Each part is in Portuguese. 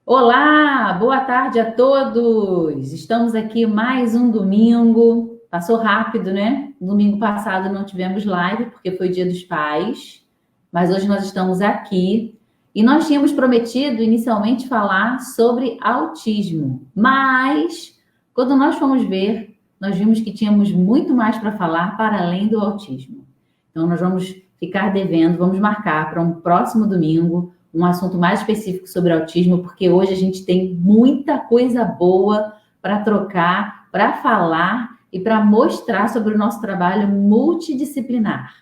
Olá, boa tarde a todos. Estamos aqui mais um domingo. Passou rápido, né? Domingo passado não tivemos live porque foi Dia dos Pais, mas hoje nós estamos aqui e nós tínhamos prometido inicialmente falar sobre autismo, mas quando nós fomos ver, nós vimos que tínhamos muito mais para falar para além do autismo. Então nós vamos ficar devendo, vamos marcar para um próximo domingo um assunto mais específico sobre autismo, porque hoje a gente tem muita coisa boa para trocar, para falar e para mostrar sobre o nosso trabalho multidisciplinar.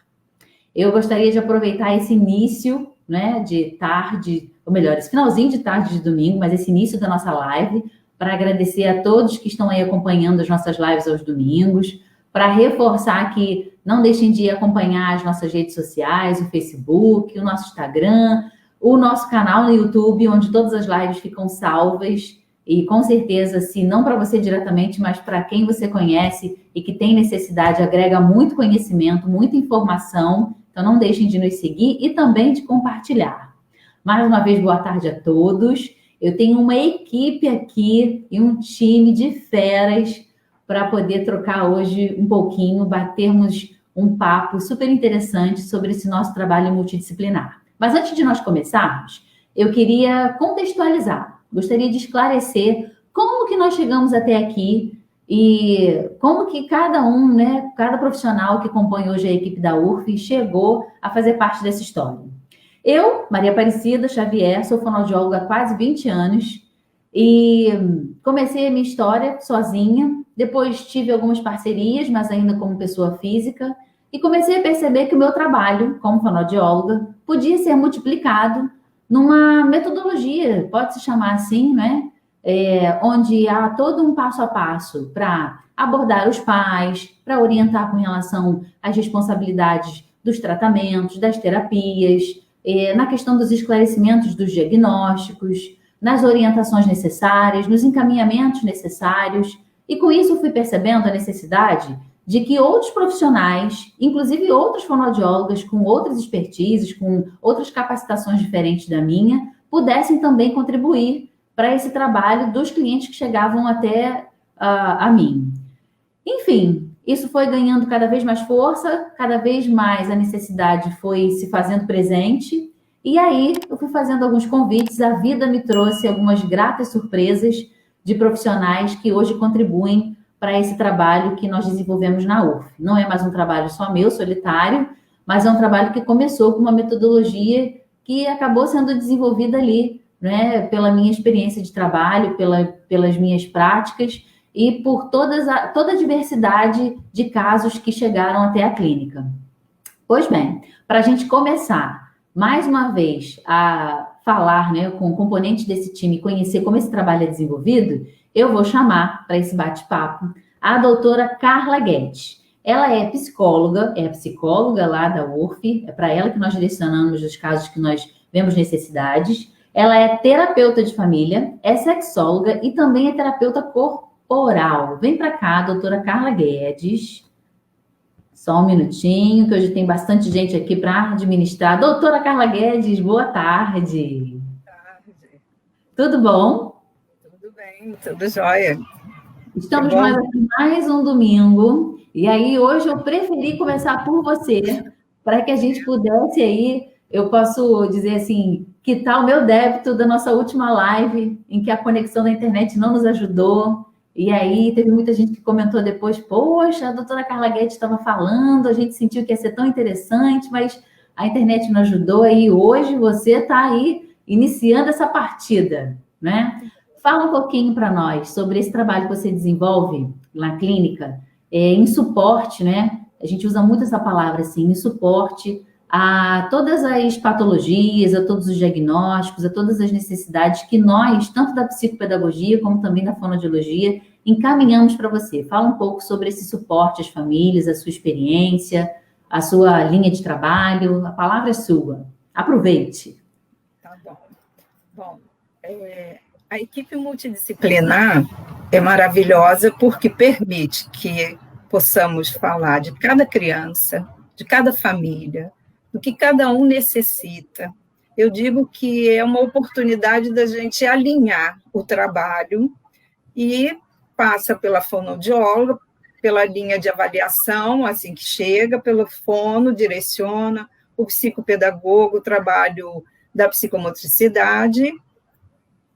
Eu gostaria de aproveitar esse início, né, de tarde, ou melhor, esse finalzinho de tarde de domingo, mas esse início da nossa live, para agradecer a todos que estão aí acompanhando as nossas lives aos domingos, para reforçar que não deixem de acompanhar as nossas redes sociais, o Facebook, o nosso Instagram, o nosso canal no YouTube, onde todas as lives ficam salvas. E com certeza, se não para você diretamente, mas para quem você conhece e que tem necessidade, agrega muito conhecimento, muita informação. Então não deixem de nos seguir e também de compartilhar. Mais uma vez, boa tarde a todos. Eu tenho uma equipe aqui e um time de feras para poder trocar hoje um pouquinho, batermos um papo super interessante sobre esse nosso trabalho multidisciplinar. Mas antes de nós começarmos, eu queria contextualizar, gostaria de esclarecer como que nós chegamos até aqui e como que cada um, né, cada profissional que compõe hoje a equipe da URF chegou a fazer parte dessa história. Eu, Maria Aparecida Xavier, sou fonoaudióloga há quase 20 anos e comecei a minha história sozinha, depois tive algumas parcerias, mas ainda como pessoa física, e comecei a perceber que o meu trabalho como fonoaudióloga podia ser multiplicado numa metodologia, pode-se chamar assim, né? Onde há todo um passo a passo para abordar os pais, para orientar com relação às responsabilidades dos tratamentos, das terapias, na questão dos esclarecimentos dos diagnósticos, nas orientações necessárias, nos encaminhamentos necessários. E com isso fui percebendo a necessidade de que outros profissionais, inclusive outras fonoaudiólogas com outras expertises, com outras capacitações diferentes da minha, pudessem também contribuir para esse trabalho dos clientes que chegavam até a mim. Enfim, isso foi ganhando cada vez mais força, cada vez mais a necessidade foi se fazendo presente, e aí eu fui fazendo alguns convites, a vida me trouxe algumas gratas surpresas de profissionais que hoje contribuem para esse trabalho que nós desenvolvemos na URF. Não é mais um trabalho só meu, solitário, mas é um trabalho que começou com uma metodologia que acabou sendo desenvolvida ali, né, pela minha experiência de trabalho, pelas minhas práticas e por toda a diversidade de casos que chegaram até a clínica. Pois bem, para a gente começar, mais uma vez, a falar, né, com o componente desse time, conhecer como esse trabalho é desenvolvido, eu vou chamar para esse bate-papo a doutora Carla Guedes. Ela é psicóloga lá da URF, é para ela que nós direcionamos os casos que nós vemos necessidades. Ela é terapeuta de família, é sexóloga e também é terapeuta corporal. Vem para cá, doutora Carla Guedes. Só um minutinho, que hoje tem bastante gente aqui para administrar. Doutora Carla Guedes, boa tarde. Boa tarde. Tudo bom? Tudo bem, tudo jóia. Estamos mais aqui mais um domingo. E aí, hoje eu preferi começar por você, para que a gente pudesse aí, eu posso dizer assim, quitar o meu débito da nossa última live, em que a conexão da internet não nos ajudou. E aí, teve muita gente que comentou depois, poxa, a doutora Carla Guedes estava falando, a gente sentiu que ia ser tão interessante, mas a internet não ajudou. E hoje você está aí iniciando essa partida, né? Fala um pouquinho para nós sobre esse trabalho que você desenvolve na clínica, em suporte, né? A gente usa muito essa palavra, assim, em suporte a todas as patologias, a todos os diagnósticos, a todas as necessidades que nós, tanto da psicopedagogia como também da fonoaudiologia, encaminhamos para você. Fala um pouco sobre esse suporte às famílias, a sua experiência, a sua linha de trabalho. A palavra é sua. Aproveite. Tá bom. Bom, a equipe multidisciplinar é maravilhosa porque permite que possamos falar de cada criança, de cada família, do que cada um necessita, eu digo que é uma oportunidade da gente alinhar o trabalho e passa pela fonoaudióloga, pela linha de avaliação, assim que chega, pelo fono, direciona, o psicopedagogo, o trabalho da psicomotricidade,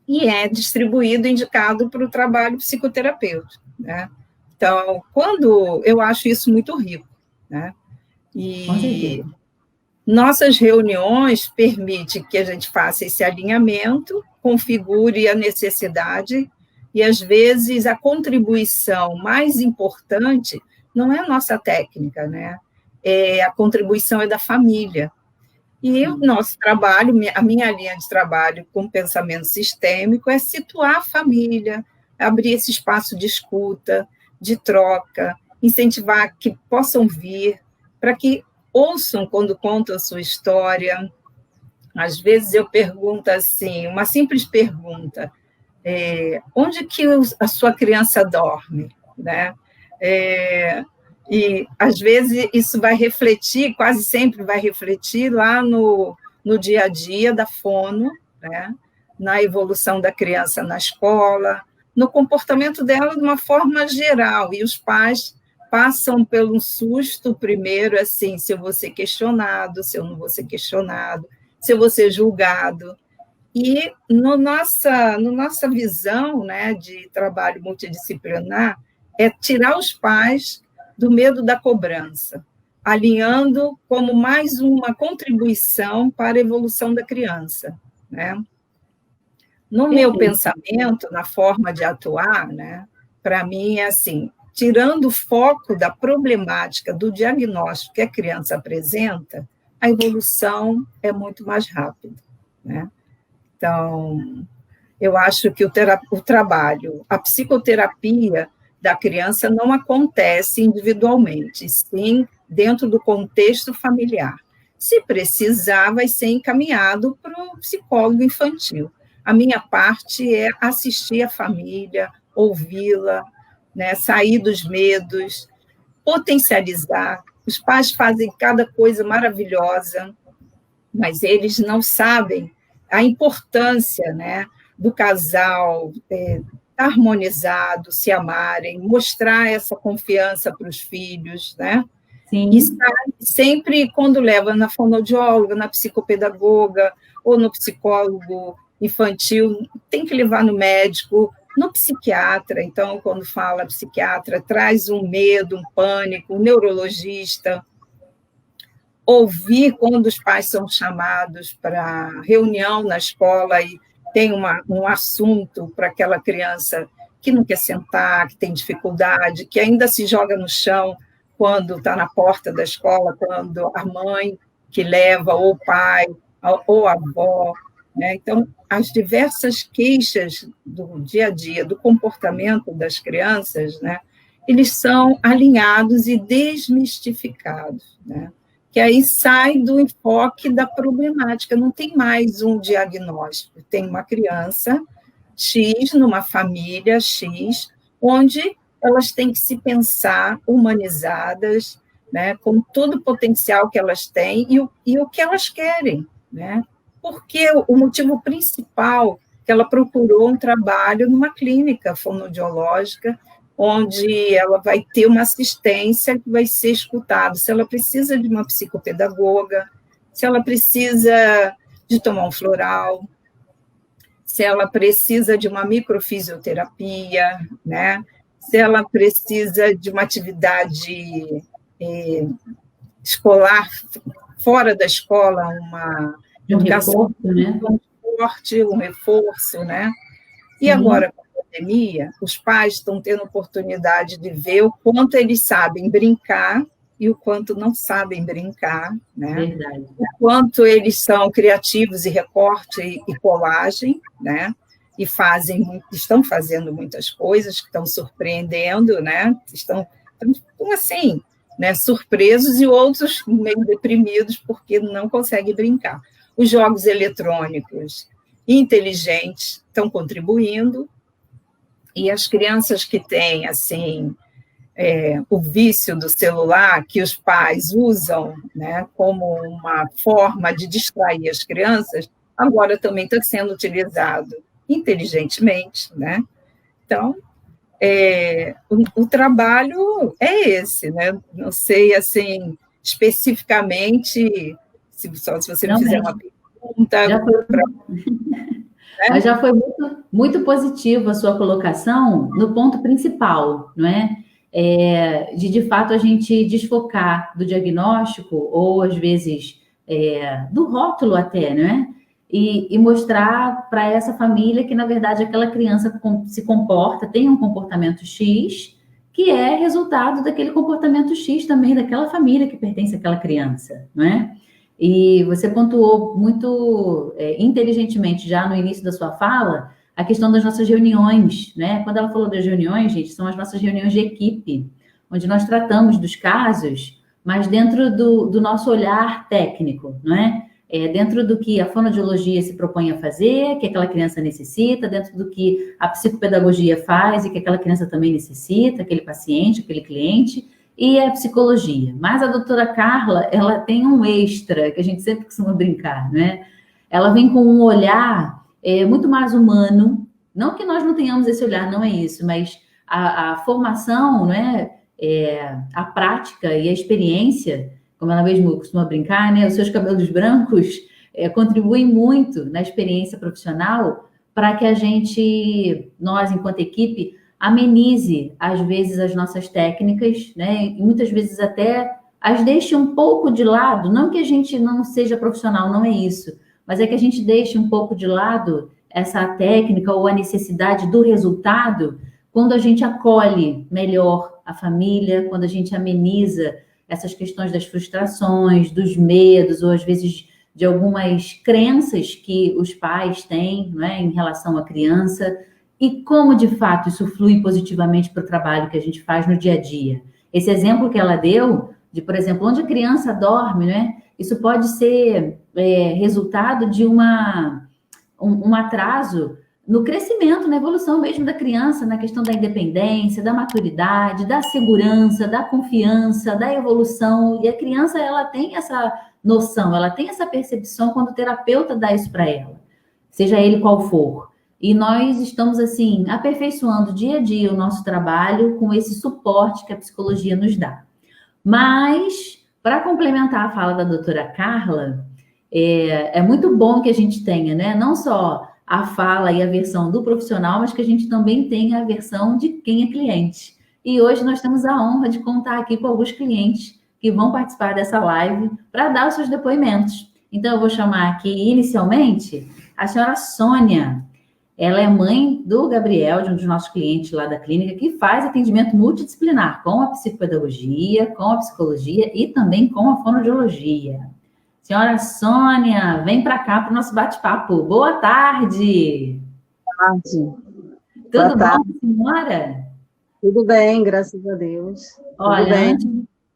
e é distribuído, indicado para o trabalho psicoterapêutico, né? Então, quando eu acho isso muito rico, né? E nossas reuniões permitem que a gente faça esse alinhamento, configure a necessidade, e às vezes a contribuição mais importante não é a nossa técnica, né? A contribuição é da família. E o nosso trabalho, a minha linha de trabalho com pensamento sistêmico é situar a família, abrir esse espaço de escuta, de troca, incentivar que possam vir, para que ouçam quando contam a sua história. Às vezes eu pergunto assim, uma simples pergunta, onde que a sua criança dorme, né? E, às vezes, isso vai refletir, quase sempre vai refletir lá no dia a dia da fono, né? Na evolução da criança na escola, no comportamento dela de uma forma geral, e os pais passam pelo susto primeiro, assim, se eu vou ser questionado, se eu não vou ser questionado, se eu vou ser julgado. E no nossa visão, né, de trabalho multidisciplinar, é tirar os pais do medo da cobrança, alinhando como mais uma contribuição para a evolução da criança, né? No meu pensamento, na forma de atuar, né, para mim é assim, tirando o foco da problemática do diagnóstico que a criança apresenta, a evolução é muito mais rápida, né? Então, eu acho que o trabalho, a psicoterapia da criança não acontece individualmente, sim dentro do contexto familiar. Se precisar, vai ser encaminhado para o psicólogo infantil. A minha parte é assistir a família, ouvi-la, né, sair dos medos, potencializar. Os pais fazem cada coisa maravilhosa, mas eles não sabem a importância, né, do casal harmonizado, se amarem, mostrar essa confiança para os filhos, né? Sim. E sempre, quando leva na fonoaudióloga, na psicopedagoga ou no psicólogo infantil, tem que levar no médico, no psiquiatra. Então, quando fala psiquiatra, traz um medo, um pânico, um neurologista. Ouvir quando os pais são chamados para reunião na escola e tem um assunto para aquela criança que não quer sentar, que tem dificuldade, que ainda se joga no chão quando está na porta da escola, quando a mãe que leva, ou o pai, ou a avó, né? Então, as diversas queixas do dia a dia, do comportamento das crianças, né? Eles são alinhados e desmistificados, né? Que aí sai do enfoque da problemática, não tem mais um diagnóstico, tem uma criança X, numa família X, onde elas têm que se pensar humanizadas, né, com todo o potencial que elas têm e o que elas querem, né? Porque o motivo principal que ela procurou um trabalho numa clínica fonoaudiológica, onde ela vai ter uma assistência que vai ser escutada, se ela precisa de uma psicopedagoga, se ela precisa de tomar um floral, se ela precisa de uma microfisioterapia, né? Se ela precisa de uma atividade escolar, fora da escola, uma educação, né? Um esporte, um reforço, né? E agora, com a pandemia, os pais estão tendo oportunidade de ver o quanto eles sabem brincar e o quanto não sabem brincar, né? Verdade. O quanto eles são criativos em recorte e colagem, né? E estão fazendo muitas coisas que estão surpreendendo, né? Estão assim, né? Surpresos, e outros meio deprimidos porque não conseguem brincar. Os jogos eletrônicos inteligentes estão contribuindo, e as crianças que têm, assim, o vício do celular, que os pais usam, né, como uma forma de distrair as crianças, agora também está sendo utilizado inteligentemente, né? Então, o trabalho é esse, né? Não sei, assim, especificamente, se você me fizer uma pergunta... Já foi, mas já foi muito, muito positivo a sua colocação no ponto principal, não é? De fato, a gente desfocar do diagnóstico, ou às vezes do rótulo até, né? E mostrar para essa família que, na verdade, aquela criança se comporta, tem um comportamento X, que é resultado daquele comportamento X também daquela família que pertence àquela criança, não é? E você pontuou muito inteligentemente já no início da sua fala a questão das nossas reuniões, né? Quando ela falou das reuniões, gente, são as nossas reuniões de equipe, onde nós tratamos dos casos, mas dentro do nosso olhar técnico, não é? Dentro do que a fonoaudiologia se propõe a fazer, que aquela criança necessita, dentro do que a psicopedagogia faz e que aquela criança também necessita, aquele paciente, aquele cliente, e a psicologia. Mas a doutora Carla, ela tem um extra, que a gente sempre costuma brincar, né? Ela vem com um olhar muito mais humano, não que nós não tenhamos esse olhar, não é isso, mas a formação, né? A prática e a experiência, como ela mesmo costuma brincar, né? Os seus cabelos brancos contribuem muito na experiência profissional para que a gente, nós, enquanto equipe, amenize, às vezes, as nossas técnicas, né? E muitas vezes até as deixe um pouco de lado, não que a gente não seja profissional, não é isso, mas é que a gente deixe um pouco de lado essa técnica ou a necessidade do resultado quando a gente acolhe melhor a família, quando a gente ameniza essas questões das frustrações, dos medos, ou às vezes de algumas crenças que os pais têm, né, em relação à criança, e como, de fato, isso flui positivamente para o trabalho que a gente faz no dia a dia. Esse exemplo que ela deu, de, por exemplo, onde a criança dorme, né? Isso pode ser resultado de um atraso no crescimento, na evolução mesmo da criança, na questão da independência, da maturidade, da segurança, da confiança, da evolução. E a criança, ela tem essa noção, ela tem essa percepção quando o terapeuta dá isso para ela, seja ele qual for. E nós estamos, assim, aperfeiçoando dia a dia o nosso trabalho com esse suporte que a psicologia nos dá. Mas, para complementar a fala da doutora Carla, é muito bom que a gente tenha, né? Não só a fala e a versão do profissional, mas que a gente também tenha a versão de quem é cliente. E hoje nós temos a honra de contar aqui com alguns clientes que vão participar dessa live para dar os seus depoimentos. Então, eu vou chamar aqui, inicialmente, a senhora Sônia. Ela é mãe do Gabriel, de um dos nossos clientes lá da clínica, que faz atendimento multidisciplinar com a psicopedagogia, com a psicologia e também com a fonoaudiologia. Senhora Sônia, vem para cá para o nosso bate-papo. Boa tarde. Boa tarde. Tudo bom, senhora? Tudo bem, graças a Deus. Olha,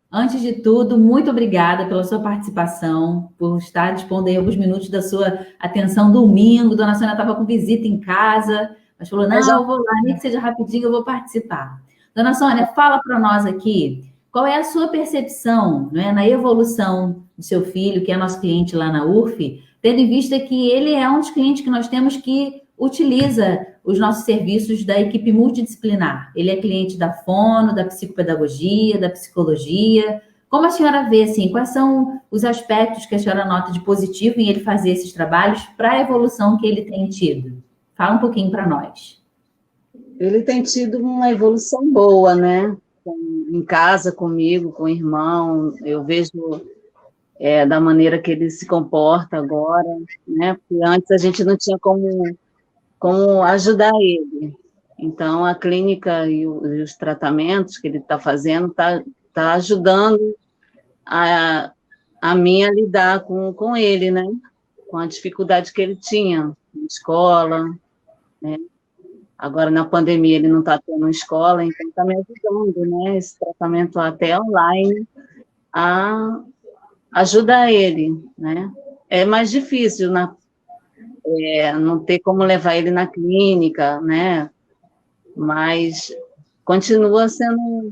antes de tudo, muito obrigada pela sua participação, por estar dispondo aí alguns minutos da sua atenção domingo. Dona Sônia estava com visita em casa, mas falou, não, eu vou lá, nem que seja rapidinho, eu vou participar. Dona Sônia, fala para nós aqui, qual é a sua percepção, né, na evolução do seu filho, que é nosso cliente lá na URF, tendo em vista que ele é um dos clientes que nós temos que utiliza os nossos serviços da equipe multidisciplinar. Ele é cliente da fono, da psicopedagogia, da psicologia. Como a senhora vê, assim, quais são os aspectos que a senhora nota de positivo em ele fazer esses trabalhos para a evolução que ele tem tido? Fala um pouquinho para nós. Ele tem tido uma evolução boa, né? Em casa, comigo, com o irmão, eu vejo da maneira que ele se comporta agora, né? Porque antes a gente não tinha como ajudar ele. Então, a clínica e os tratamentos que ele está fazendo tá ajudando a mim a lidar com ele, né? Com a dificuldade que ele tinha na escola, né? Agora, na pandemia, ele não está tendo escola, então está me ajudando, né? Esse tratamento até online a ajudar ele, né? É mais difícil, não ter como levar ele na clínica, né? Mas continua sendo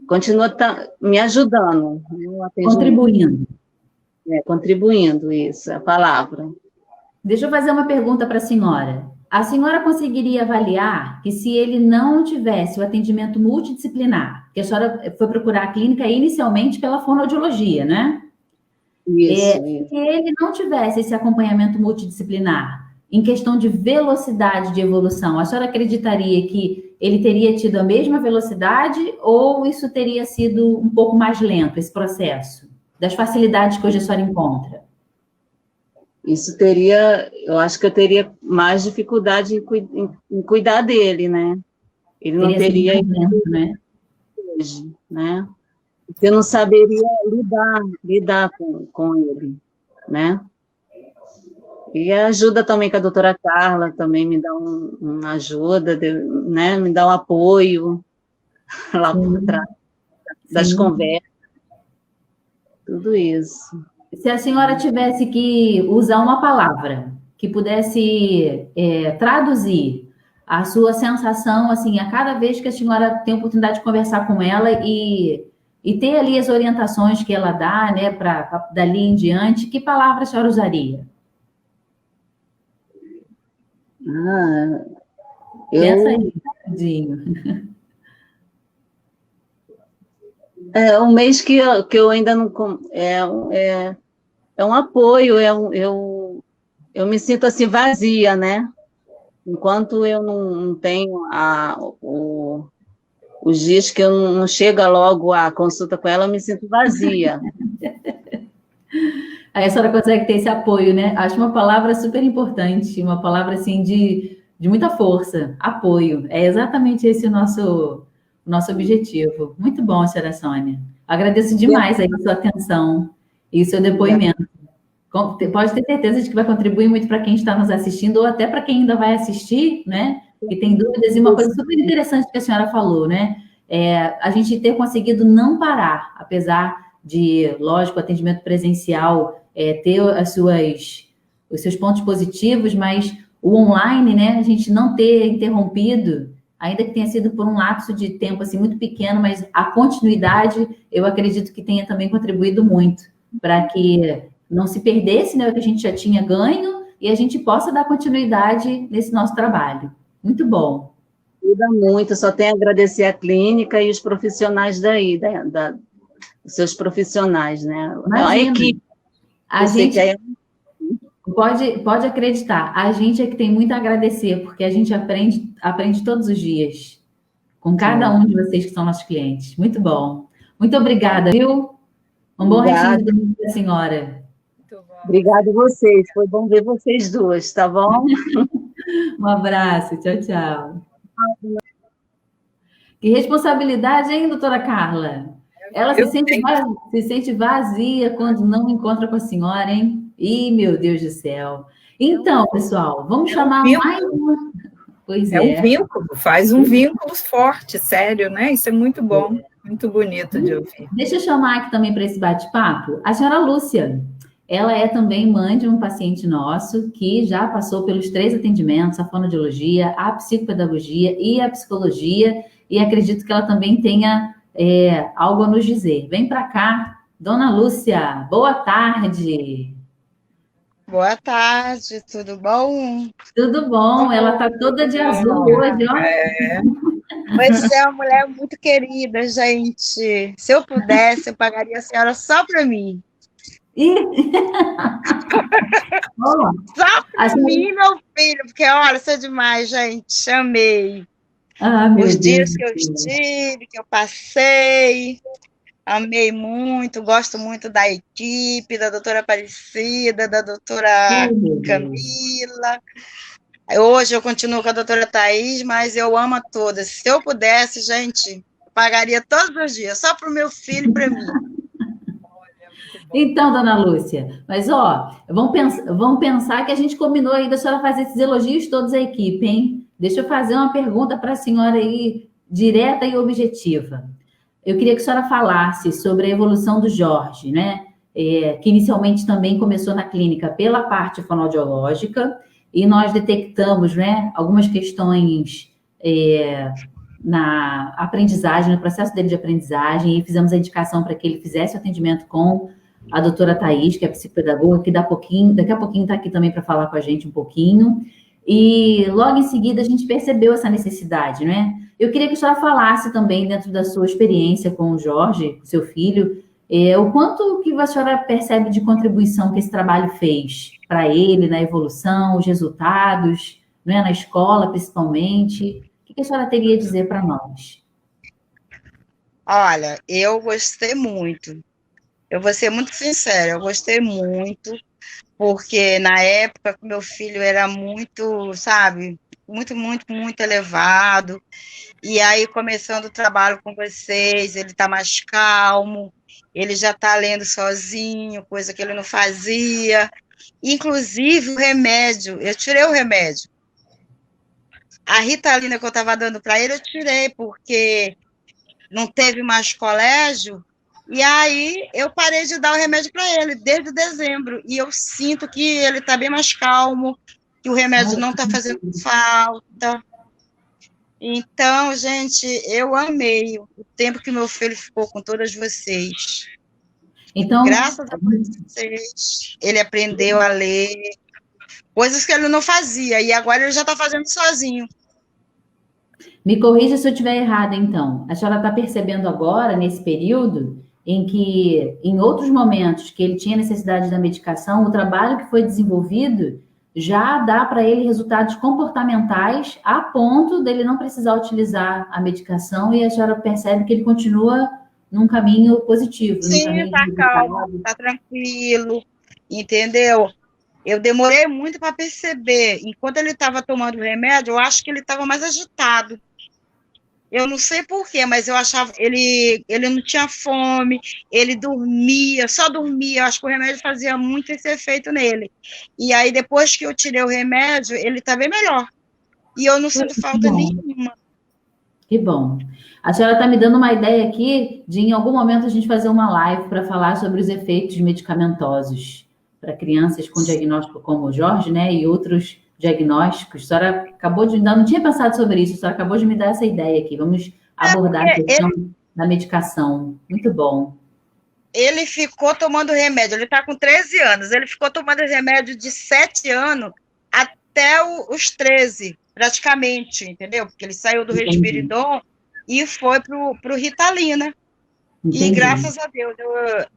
continua me ajudando. Contribuindo. Contribuindo, isso, é a palavra. Deixa eu fazer uma pergunta para a senhora. A senhora conseguiria avaliar que se ele não tivesse o atendimento multidisciplinar, que a senhora foi procurar a clínica inicialmente pela fonoaudiologia, né? Isso. Se ele não tivesse esse acompanhamento multidisciplinar, em questão de velocidade de evolução, a senhora acreditaria que ele teria tido a mesma velocidade ou isso teria sido um pouco mais lento, esse processo, das facilidades que hoje a senhora encontra? Isso eu acho que eu teria mais dificuldade em cuidar dele, né? Ele não teria lento, né? Hoje, né? Eu não saberia lidar com ele, né? E ajuda também com a doutora Carla, também me dá uma ajuda, né? Me dá um apoio lá por trás das conversas, tudo isso. Se a senhora tivesse que usar uma palavra que pudesse traduzir a sua sensação, assim, a cada vez que a senhora tem a oportunidade de conversar com ela e ter ali as orientações que ela dá, né, para dali em diante, que palavra a senhora usaria? Pensa aí, rapidinho. Um mês que eu ainda não... É um apoio, eu me sinto assim vazia, né? Enquanto eu não tenho os dias que eu não chego logo à consulta com ela, eu me sinto vazia. Aí a senhora consegue ter esse apoio, né? Acho uma palavra super importante, uma palavra assim de muita força, apoio. É exatamente esse o nosso objetivo. Muito bom, senhora Sônia. Agradeço demais aí a sua atenção e o seu depoimento. Pode ter certeza de que vai contribuir muito para quem está nos assistindo ou até para quem ainda vai assistir, né? Que tem dúvidas. E uma coisa super interessante que a senhora falou, né? A gente ter conseguido não parar, apesar de, lógico, o atendimento presencial ter os seus pontos positivos, mas o online, né? A gente não ter interrompido, ainda que tenha sido por um lapso de tempo assim muito pequeno, mas a continuidade, eu acredito que tenha também contribuído muito para que não se perdesse, né, o que a gente já tinha ganho e a gente possa dar continuidade nesse nosso trabalho. Muito bom. Ajuda muito, só tenho a agradecer a clínica e os profissionais daí, os seus profissionais, né? Imagina. A equipe. A gente pode acreditar, a gente é que tem muito a agradecer, porque a gente aprende todos os dias com cada um de vocês que são nossos clientes. Muito bom. Muito obrigada, viu? Um bom restinho de domingo para a senhora. Obrigada a vocês, foi bom ver vocês duas, tá bom? Um abraço, tchau, tchau. Que responsabilidade, hein, doutora Carla? Ela se sente vazia quando não encontra com a senhora, hein? Ih, meu Deus do céu. Então, pessoal, vamos chamar mais uma... Pois é. Um vínculo, faz um vínculo forte, sério, né? Isso é muito bom, muito bonito de ouvir. Deixa eu chamar aqui também para esse bate-papo a senhora Lúcia. Ela é também mãe de um paciente nosso que já passou pelos 3 atendimentos, a fonoaudiologia, a psicopedagogia e a psicologia, e acredito que ela também tenha algo a nos dizer. Vem para cá, dona Lúcia, boa tarde. Boa tarde, tudo bom? Tudo bom, ela está toda de azul hoje, ó. Você é uma mulher muito querida, gente. Se eu pudesse, eu pagaria a senhora só para mim. Só para mim e meu filho, porque olha, isso é demais, gente. Amei. Os dias que eu estive, que eu passei, amei muito, gosto muito da equipe, da doutora Aparecida, da doutora Camila. Hoje eu continuo com a doutora Thaís, mas eu amo a todas. Se eu pudesse, gente, eu pagaria todos os dias, só para o meu filho e para mim. Então, dona Lúcia, mas vamos pensar que a gente combinou aí da senhora fazer esses elogios todos à equipe, hein? Deixa eu fazer uma pergunta para a senhora aí, direta e objetiva. Eu queria que a senhora falasse sobre a evolução do Jorge, né? Que inicialmente também começou na clínica pela parte fonoaudiológica, e nós detectamos, né, algumas questões na aprendizagem, no processo dele de aprendizagem, e fizemos a indicação para que ele fizesse o atendimento com a doutora Thaís, que é psicopedagoga, que daqui a pouquinho está aqui também para falar com a gente um pouquinho. E logo em seguida a gente percebeu essa necessidade, né? Eu queria que a senhora falasse também, dentro da sua experiência com o Jorge, seu filho, o quanto que a senhora percebe de contribuição que esse trabalho fez para ele, na evolução, os resultados, né, na escola principalmente. O que a senhora teria a dizer para nós? Olha, eu gostei muito. Eu vou ser muito sincera, eu gostei muito, porque na época que meu filho era muito, sabe, muito elevado, e aí começando o trabalho com vocês, ele está mais calmo, ele já está lendo sozinho, coisa que ele não fazia, inclusive o remédio, eu tirei o remédio. A Ritalina que eu estava dando para ele, eu tirei, porque não teve mais colégio, e aí eu parei de dar o remédio para ele, desde dezembro, e eu sinto que ele está bem mais calmo, que o remédio não está fazendo falta. Então, gente, eu amei o tempo que meu filho ficou com todas vocês. Então, graças a vocês, ele aprendeu a ler, coisas que ele não fazia, e agora ele já está fazendo sozinho. Me corrija se eu estiver errada, então. A senhora está percebendo agora, nesse período, em que, em outros momentos que ele tinha necessidade da medicação, o trabalho que foi desenvolvido já dá para ele resultados comportamentais a ponto dele não precisar utilizar a medicação, e a senhora percebe que ele continua num caminho positivo. Sim, está calmo, está tranquilo, entendeu? Eu demorei muito para perceber. Enquanto ele estava tomando o remédio, eu acho que ele estava mais agitado. Eu não sei porquê, mas eu achava ele não tinha fome, ele dormia, só dormia. Eu acho que o remédio fazia muito esse efeito nele. E aí, depois que eu tirei o remédio, ele está bem melhor. E eu não sinto falta nenhuma. Que bom. A senhora está me dando uma ideia aqui de, em algum momento, a gente fazer uma live para falar sobre os efeitos medicamentosos para crianças com diagnóstico como o Jorge, né, e outros diagnósticos. A senhora acabou de... Não tinha pensado sobre isso, a senhora acabou de me dar essa ideia aqui. Vamos abordar a questão da medicação. Muito bom. Ele ficou tomando remédio, ele está com 13 anos, ele ficou tomando remédio de 7 anos até os 13, praticamente, entendeu? Porque ele saiu do Respiridon e foi para o Ritalina. Entendi. E graças a Deus,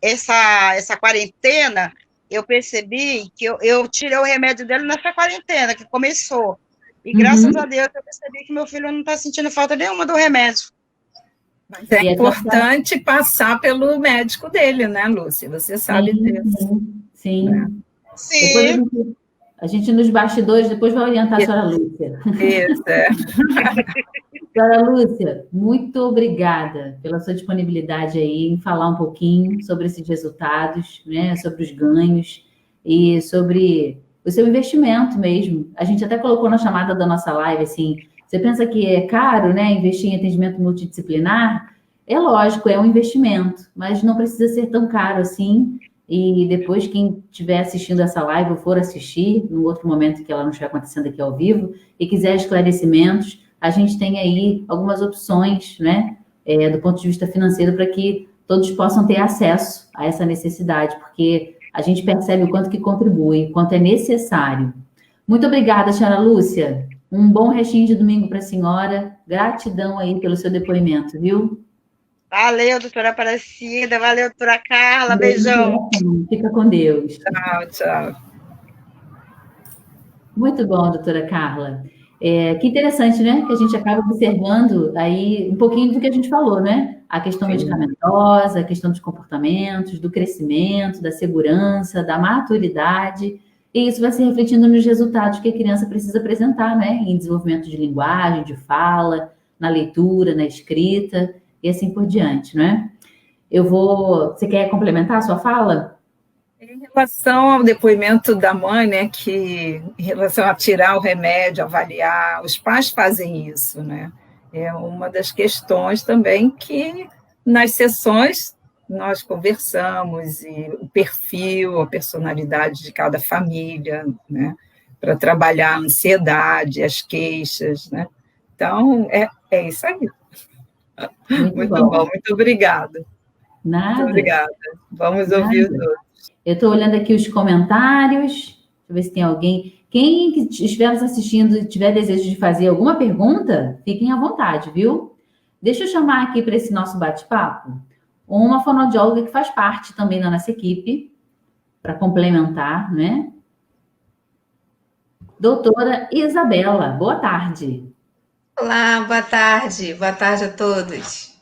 essa quarentena, eu percebi que eu tirei o remédio dele nessa quarentena que começou. E graças a Deus eu percebi que meu filho não está sentindo falta nenhuma do remédio. Mas é importante passar pelo médico dele, né, Lúcia? Você sabe disso. Sim. Sim. Depois a gente nos bastidores, depois vai orientar a senhora Lúcia. Isso, é. Senhora Lúcia, muito obrigada pela sua disponibilidade aí em falar um pouquinho sobre esses resultados, né, sobre os ganhos e sobre o seu investimento mesmo. A gente até colocou na chamada da nossa live, assim, você pensa que é caro, né, investir em atendimento multidisciplinar? É lógico, é um investimento, mas não precisa ser tão caro assim. E depois, quem estiver assistindo essa live ou for assistir, no outro momento que ela não estiver acontecendo aqui ao vivo, e quiser esclarecimentos, a gente tem aí algumas opções, né, do ponto de vista financeiro, para que todos possam ter acesso a essa necessidade, porque a gente percebe o quanto que contribui, o quanto é necessário. Muito obrigada, senhora Lúcia. Um bom restinho de domingo para a senhora. Gratidão aí pelo seu depoimento, viu? Valeu, doutora Aparecida. Valeu, doutora Carla. Beijão. Fica com Deus. Tchau, tchau. Muito bom, doutora Carla. Que interessante, né? Que a gente acaba observando aí um pouquinho do que a gente falou, né? A questão medicamentosa, a questão dos comportamentos, do crescimento, da segurança, da maturidade. E isso vai se refletindo nos resultados que a criança precisa apresentar, né? Em desenvolvimento de linguagem, de fala, na leitura, na escrita, e assim por diante, não é? Você quer complementar a sua fala? Em relação ao depoimento da mãe, né, que em relação a tirar o remédio, avaliar, os pais fazem isso, né? É uma das questões também que nas sessões nós conversamos, e o perfil, a personalidade de cada família, né, para trabalhar a ansiedade, as queixas, né? Então, É isso aí. Muito bom, bom. muito obrigada. Nada. Muito obrigada. Vamos ouvir os outros. Eu estou olhando aqui os comentários. Deixa eu ver se tem alguém. Quem que estiver nos assistindo e tiver desejo de fazer alguma pergunta, fiquem à vontade, viu? Deixa eu chamar aqui para esse nosso bate-papo uma fonoaudióloga que faz parte também da nossa equipe, para complementar, né? Doutora Isabela, boa tarde. Olá, boa tarde. Boa tarde a todos.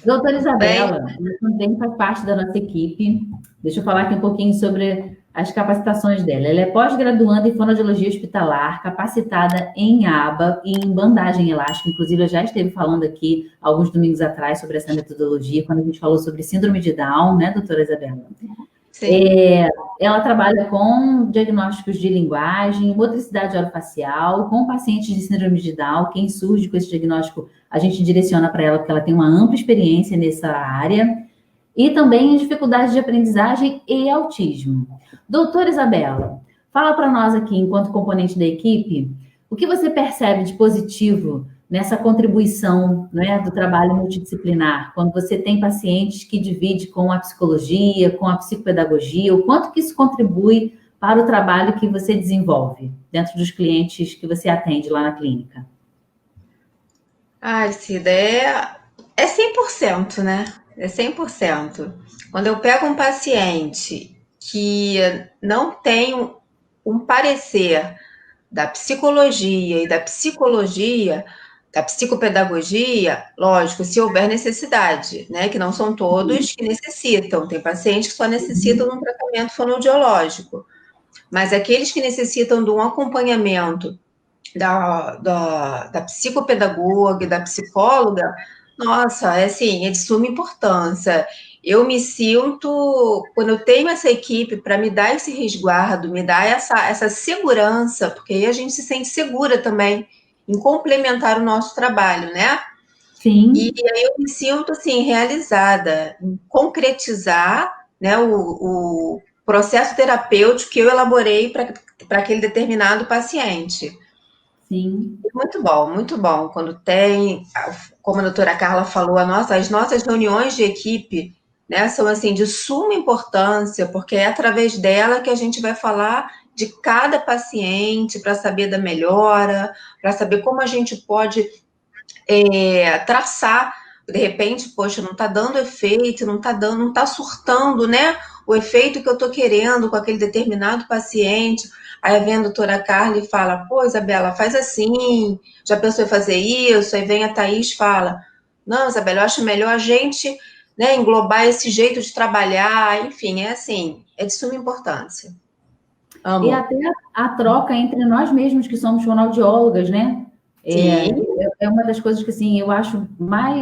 Doutora Isabela, ela também faz parte da nossa equipe. Deixa eu falar aqui um pouquinho sobre as capacitações dela. Ela é pós-graduanda em fonoaudiologia hospitalar, capacitada em aba e em bandagem elástica. Inclusive, eu já esteve falando aqui alguns domingos atrás sobre essa metodologia, quando a gente falou sobre síndrome de Down, né, doutora Isabela? Sim. Ela trabalha com diagnósticos de linguagem, motricidade orofacial, com pacientes de síndrome de Down. Quem surge com esse diagnóstico, a gente direciona para ela, porque ela tem uma ampla experiência nessa área. E também em dificuldades de aprendizagem e autismo. Doutora Isabela, fala para nós aqui, enquanto componente da equipe, o que você percebe de positivo nessa contribuição, né, do trabalho multidisciplinar, quando você tem pacientes que dividem com a psicologia, com a psicopedagogia, o quanto que isso contribui para o trabalho que você desenvolve dentro dos clientes que você atende lá na clínica? Cida, é 100%, né? É 100%. Quando eu pego um paciente que não tem um parecer da psicologia e da psicologia, da psicopedagogia, lógico, se houver necessidade, né? Que não são todos que necessitam. Tem pacientes que só necessitam de um tratamento fonoaudiológico. Mas aqueles que necessitam de um acompanhamento da psicopedagoga e da psicóloga, nossa, é assim, é de suma importância. Eu me sinto, quando eu tenho essa equipe para me dar esse resguardo, me dar essa segurança, porque aí a gente se sente segura também em complementar o nosso trabalho, né? Sim. E aí eu me sinto, assim, realizada em concretizar, né, o processo terapêutico que eu elaborei para aquele determinado paciente. Sim. Muito bom. Quando tem, como a doutora Carla falou, as nossas reuniões de equipe, né, são assim de suma importância, porque é através dela que a gente vai falar de cada paciente, para saber da melhora, para saber como a gente pode traçar, de repente, poxa, não está dando efeito, não está surtando, né, o efeito que eu estou querendo com aquele determinado paciente. Aí vem a doutora Carla e fala, pô, Isabela, faz assim, já pensou em fazer isso? Aí vem a Thaís e fala, não, Isabela, eu acho melhor a gente, né, englobar esse jeito de trabalhar, enfim, é assim, é de suma importância. Amo. E até a troca entre nós mesmos, que somos fonoaudiólogas, né? É uma das coisas que, assim, eu acho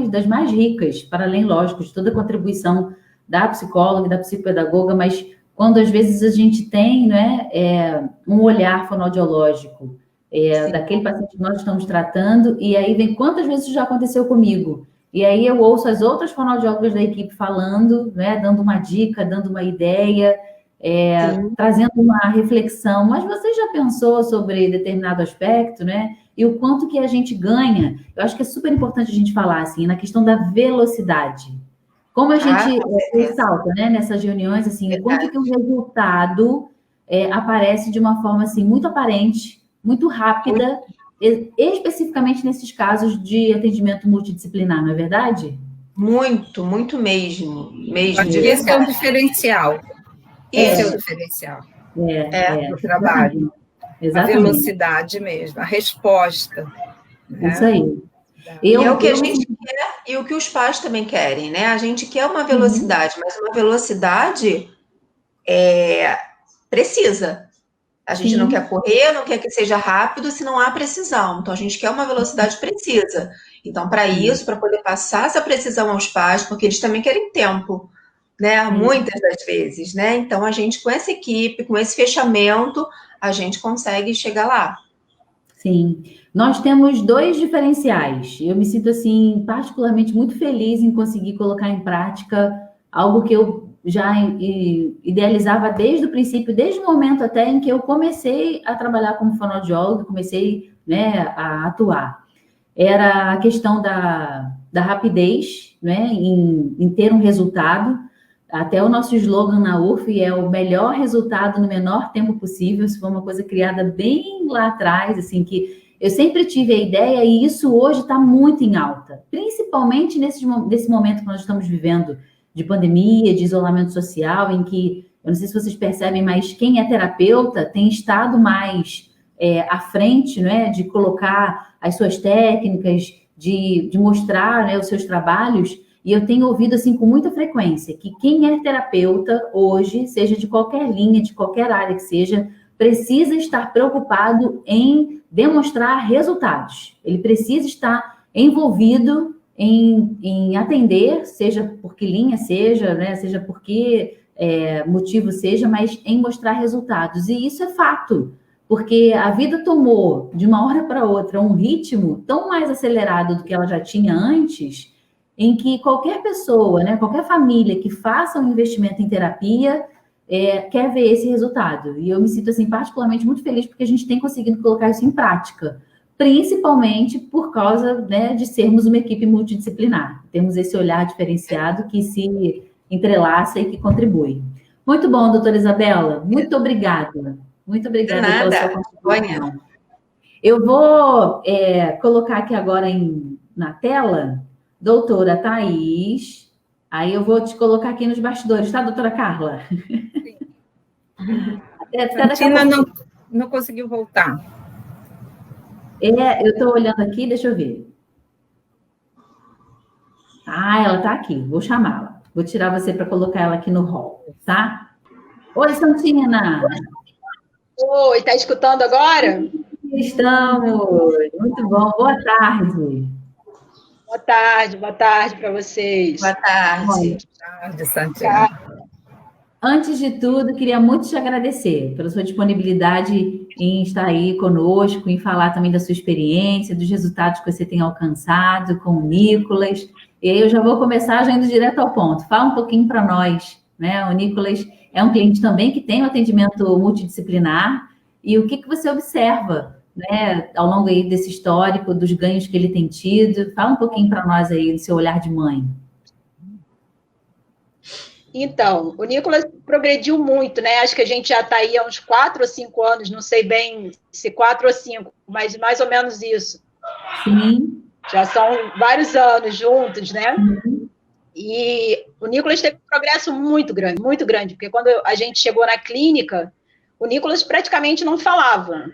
das mais ricas, para além, lógico, de toda a contribuição da psicóloga e da psicopedagoga, mas quando às vezes a gente tem, né, um olhar fonoaudiológico daquele paciente que nós estamos tratando, e aí vem quantas vezes isso já aconteceu comigo. E aí eu ouço as outras fonoaudiólogas da equipe falando, né, dando uma dica, dando uma ideia, trazendo uma reflexão. Mas você já pensou sobre determinado aspecto, né? E o quanto que a gente ganha? Eu acho que é super importante a gente falar, assim, na questão da velocidade. Como a gente ressalta, né, nessas reuniões, assim, o quanto que o resultado aparece de uma forma, assim, muito aparente, muito rápida, especificamente nesses casos de atendimento multidisciplinar, não é verdade? Muito, muito mesmo. Esse é o diferencial. Esse é o diferencial do trabalho. Exatamente. A velocidade mesmo, a resposta. Isso aí. E é o que a gente quer e o que os pais também querem, né? A gente quer uma velocidade, mas uma velocidade precisa. A gente não quer correr, não quer que seja rápido se não há precisão. Então, a gente quer uma velocidade precisa. Então, para isso, para poder passar essa precisão aos pais, porque eles também querem tempo, né? Muitas das vezes, né? Então, a gente, com essa equipe, com esse fechamento, a gente consegue chegar lá. Sim. Nós temos 2 diferenciais. Eu me sinto, assim, particularmente muito feliz em conseguir colocar em prática algo que eu já idealizava desde o princípio, desde o momento até em que eu comecei a trabalhar como fonoaudióloga, comecei, né, a atuar. era a questão da rapidez, né, em ter um resultado. Até o nosso slogan na UF é o melhor resultado no menor tempo possível. Isso foi uma coisa criada bem lá atrás, assim, que eu sempre tive a ideia e isso hoje está muito em alta, principalmente nesse momento que nós estamos vivendo de pandemia, de isolamento social, em que, eu não sei se vocês percebem, mas quem é terapeuta tem estado mais à frente, né, de colocar as suas técnicas, de mostrar, né, os seus trabalhos. E eu tenho ouvido, assim, com muita frequência, que quem é terapeuta hoje, seja de qualquer linha, de qualquer área que seja, precisa estar preocupado em demonstrar resultados. Ele precisa estar envolvido em atender, seja por que linha seja, né, seja por que motivo seja, mas em mostrar resultados. E isso é fato, porque a vida tomou, de uma hora para outra, um ritmo tão mais acelerado do que ela já tinha antes, em que qualquer pessoa, né, qualquer família que faça um investimento em terapia quer ver esse resultado. E eu me sinto, assim, particularmente muito feliz porque a gente tem conseguido colocar isso em prática, principalmente por causa, né, de sermos uma equipe multidisciplinar. Temos esse olhar diferenciado que se entrelaça e que contribui. Muito bom, doutora Isabela. Muito obrigada. Muito obrigada pela sua contribuição. Eu vou colocar aqui agora na tela, doutora Thaís. Aí eu vou te colocar aqui nos bastidores, tá, doutora Carla? Sim. A Tina não conseguiu voltar. Eu estou olhando aqui, deixa eu ver. Ah, ela está aqui, vou chamá-la. Vou tirar você para colocar ela aqui no hall, tá? Oi, Santina! Oi, tá escutando agora? Estamos! Muito bom, boa tarde! Boa tarde para vocês. Boa tarde. Boa tarde, Santiago. Antes de tudo, queria muito te agradecer pela sua disponibilidade em estar aí conosco, em falar também da sua experiência, dos resultados que você tem alcançado com o Nicolas. E aí eu já vou começar já indo direto ao ponto. Fala um pouquinho para nós, né? O Nicolas é um cliente também que tem um atendimento multidisciplinar. E o que você observa, né, ao longo aí desse histórico, dos ganhos que ele tem tido? Fala um pouquinho para nós aí do seu olhar de mãe. Então, o Nicolas progrediu muito, né? Acho que a gente já está aí há uns 4 ou 5 anos, não sei bem se 4 ou 5, mas mais ou menos isso. Sim. Já são vários anos juntos, né? Uhum. E o Nicolas teve um progresso muito grande, porque quando a gente chegou na clínica, o Nicolas praticamente não falava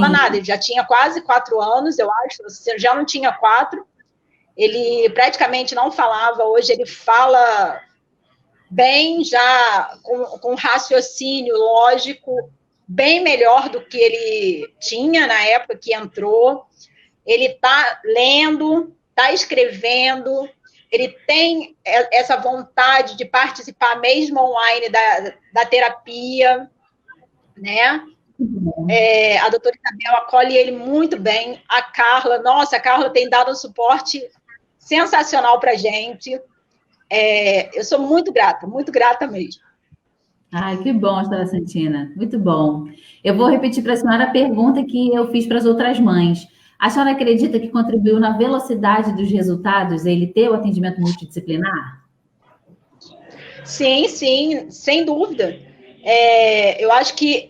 nada. Ele já tinha quase 4 anos, eu acho, se já não tinha 4, ele praticamente não falava. Hoje ele fala bem, já com raciocínio lógico, bem melhor do que ele tinha na época que entrou. Ele está lendo, está escrevendo, ele tem essa vontade de participar mesmo online da terapia, né? A doutora Isabel acolhe ele muito bem. A Carla tem dado um suporte sensacional para a gente. Eu sou muito grata mesmo. Ai, que bom, doutora Santina, muito bom. Eu vou repetir para a senhora a pergunta que eu fiz para as outras mães. A senhora acredita que contribuiu na velocidade dos resultados ele ter o atendimento multidisciplinar? Sim, sem dúvida. Eu acho que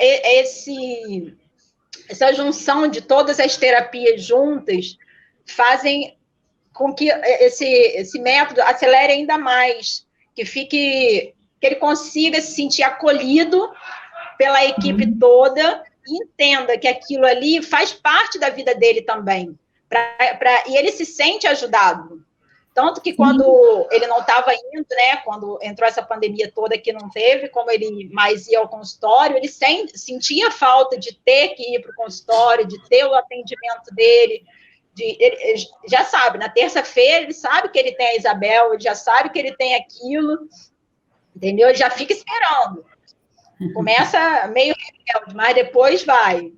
essa junção de todas as terapias juntas fazem com que esse método acelere ainda mais, que ele consiga se sentir acolhido pela equipe toda e entenda que aquilo ali faz parte da vida dele também. E ele se sente ajudado. Tanto que quando ele não estava indo, né, quando entrou essa pandemia toda que não teve, como ele mais ia ao consultório, ele sentia falta de ter que ir para o consultório, de ter o atendimento dele. Ele já sabe, na terça-feira ele sabe que ele tem a Isabel, ele já sabe que ele tem aquilo, entendeu? Ele já fica esperando. Começa meio rebelde, mas depois vai.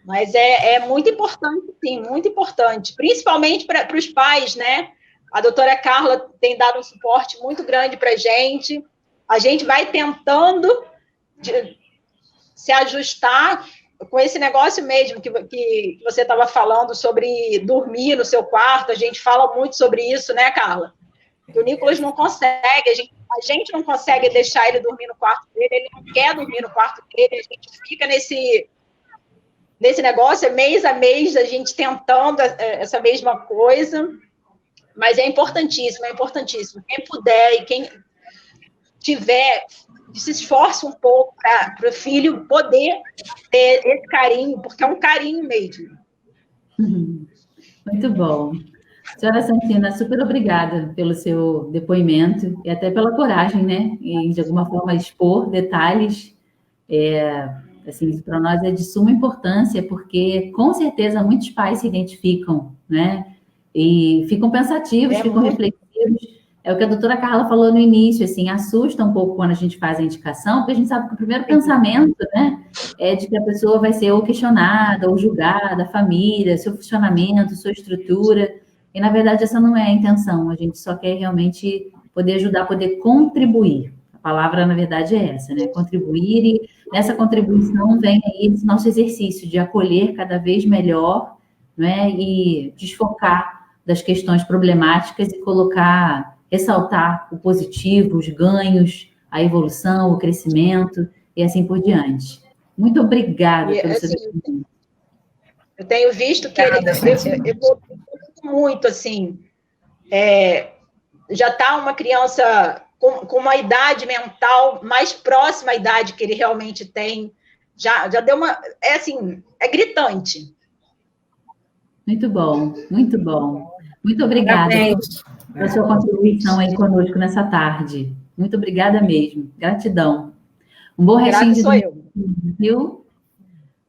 Mas é muito importante, sim, muito importante. Principalmente para os pais, né? A doutora Carla tem dado um suporte muito grande para a gente vai tentando se ajustar com esse negócio mesmo que você estava falando sobre dormir no seu quarto, a gente fala muito sobre isso, né, Carla? Que o Nicolas não consegue, a gente não consegue deixar ele dormir no quarto dele, ele não quer dormir no quarto dele, a gente fica nesse negócio, mês a mês, a gente tentando essa mesma coisa, mas é importantíssimo, é importantíssimo. Quem puder e quem tiver, se esforce um pouco para o filho poder ter esse carinho, porque é um carinho mesmo. Muito bom. Senhora Santina, super obrigada pelo seu depoimento e até pela coragem, né? Em, de alguma forma, expor detalhes. Assim, para nós é de suma importância, porque, com certeza, muitos pais se identificam, né? E ficam pensativos, ficam reflexivos. É o que a doutora Carla falou no início, assim, assusta um pouco quando a gente faz a indicação, porque a gente sabe que o primeiro pensamento, né, é de que a pessoa vai ser ou questionada, ou julgada, a família, seu funcionamento, sua estrutura, e, na verdade, essa não é a intenção, a gente só quer realmente poder ajudar, poder contribuir. A palavra, na verdade, é essa, né, contribuir, e nessa contribuição vem aí esse nosso exercício de acolher cada vez melhor, né, e desfocar das questões problemáticas e ressaltar o positivo, os ganhos, a evolução, o crescimento e assim por diante. Muito obrigada pelo seu depoimento. Eu tenho visto que ele evoluiu muito, assim, já está uma criança com uma idade mental mais próxima à idade que ele realmente tem, já deu uma... é gritante. Muito bom, muito bom. Muito obrigada pela sua contribuição aí conosco nessa tarde. Muito obrigada mesmo. Gratidão. Um bom restinho de domingo, viu?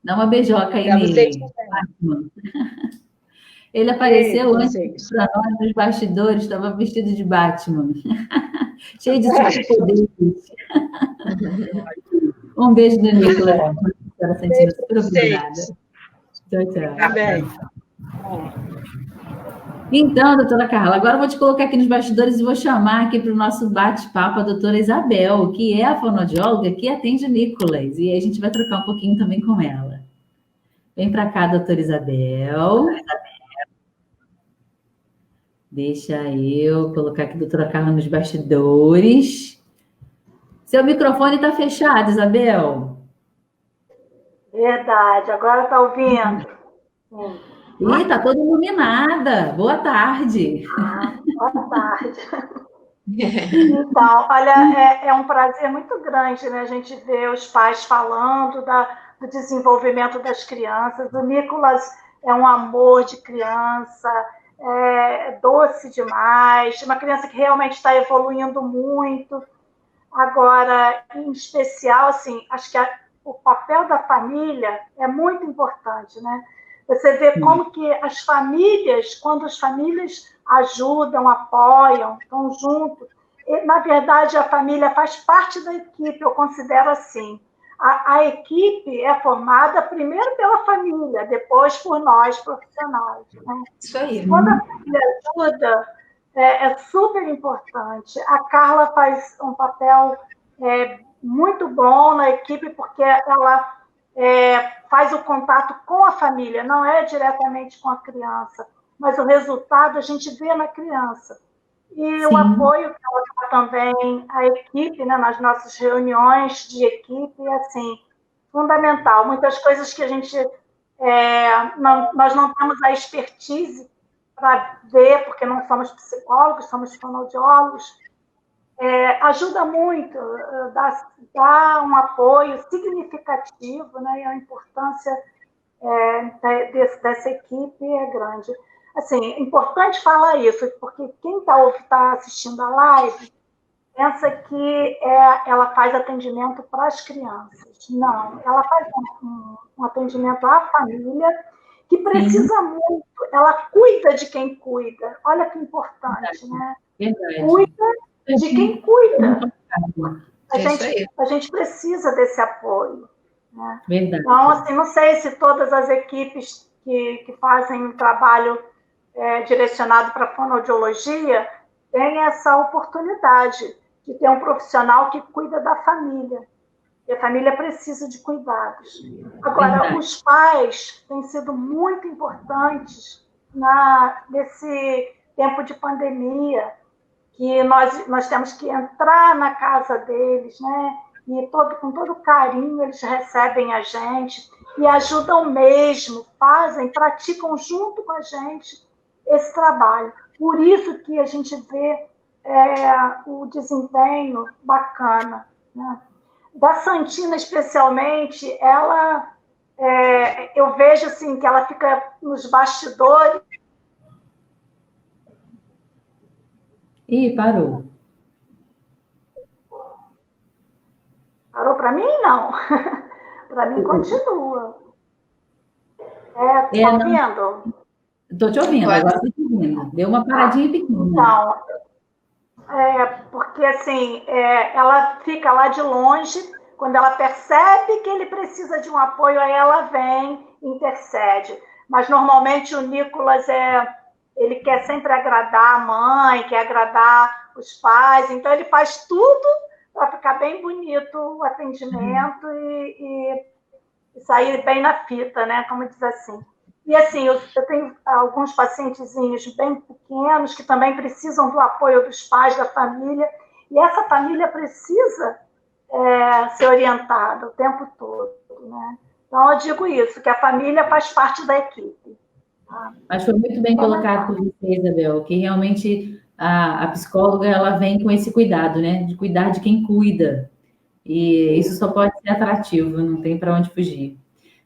Dá uma beijoca aí nele. Ele apareceu antes para nós nos bastidores, estava vestido de Batman. Cheio de superpoderes. Um beijo do Nicolas. Super obrigada. Tchau, tchau. Tá bem. Então, doutora Carla, agora eu vou te colocar aqui nos bastidores e vou chamar aqui para o nosso bate-papo a doutora Isabel, que é a fonoaudióloga que atende o Nicolas, e aí a gente vai trocar um pouquinho também com ela. Vem para cá, doutora Isabel. Deixa eu colocar aqui a doutora Carla nos bastidores. Seu microfone está fechado, Isabel. Verdade, agora está ouvindo? Ih, está toda iluminada. Boa tarde. Boa tarde. Então, olha, é um prazer muito grande, né, a gente ver os pais falando do desenvolvimento das crianças. O Nicolas é um amor de criança, é doce demais, uma criança que realmente está evoluindo muito. Agora, em especial, assim, acho que o papel da família é muito importante, né? Você vê como que as famílias, quando as famílias ajudam, apoiam, estão juntos, na verdade, a família faz parte da equipe, eu considero assim. A equipe é formada primeiro pela família, depois por nós, profissionais. Né? Isso aí. Quando a família ajuda, é super importante. A Carla faz um papel muito bom na equipe, porque ela faz o contato com a família, não é diretamente com a criança, mas o resultado a gente vê na criança. E Sim. O apoio que ela dá também à equipe, né, nas nossas reuniões de equipe, é assim, fundamental. Muitas coisas que a gente nós não temos a expertise para ver, porque não somos psicólogos, somos fonoaudiólogos, ajuda muito, dá um apoio significativo, né, e a importância dessa equipe é grande. Assim, é importante falar isso, porque quem está assistindo a live pensa que ela faz atendimento para as crianças. Não, ela faz um atendimento à família, que precisa muito, ela cuida de quem cuida. Olha que importante, né? Cuida de quem cuida. A gente precisa desse apoio. Né? Então, assim, não sei se todas as equipes que fazem um trabalho direcionado para a fonoaudiologia têm essa oportunidade de ter um profissional que cuida da família. E a família precisa de cuidados. Agora, os pais têm sido muito importantes nesse tempo de pandemia, que nós temos que entrar na casa deles, né? E com todo carinho eles recebem a gente e ajudam mesmo, praticam junto com a gente esse trabalho. Por isso que a gente vê o desempenho bacana, né? Da Santina, especialmente, ela, eu vejo assim, que ela fica nos bastidores. Ih, parou. Parou para mim? Não. Para mim, continua. Está ouvindo? Estou te ouvindo, agora estou te ouvindo. Deu uma paradinha pequena. Então, porque assim, ela fica lá de longe, quando ela percebe que ele precisa de um apoio, aí ela vem, intercede. Mas normalmente o Nicolas ele quer sempre agradar a mãe, quer agradar os pais, então ele faz tudo para ficar bem bonito o atendimento e sair bem na fita, né? Como diz assim. E assim, eu tenho alguns pacientezinhos bem pequenos que também precisam do apoio dos pais, da família, e essa família precisa ser orientada o tempo todo, né? Então, eu digo isso, que a família faz parte da equipe. Tá? Mas foi muito bem colocado por você, Isabel, que realmente a psicóloga ela vem com esse cuidado, né? De cuidar de quem cuida. E isso só pode ser atrativo, não tem para onde fugir.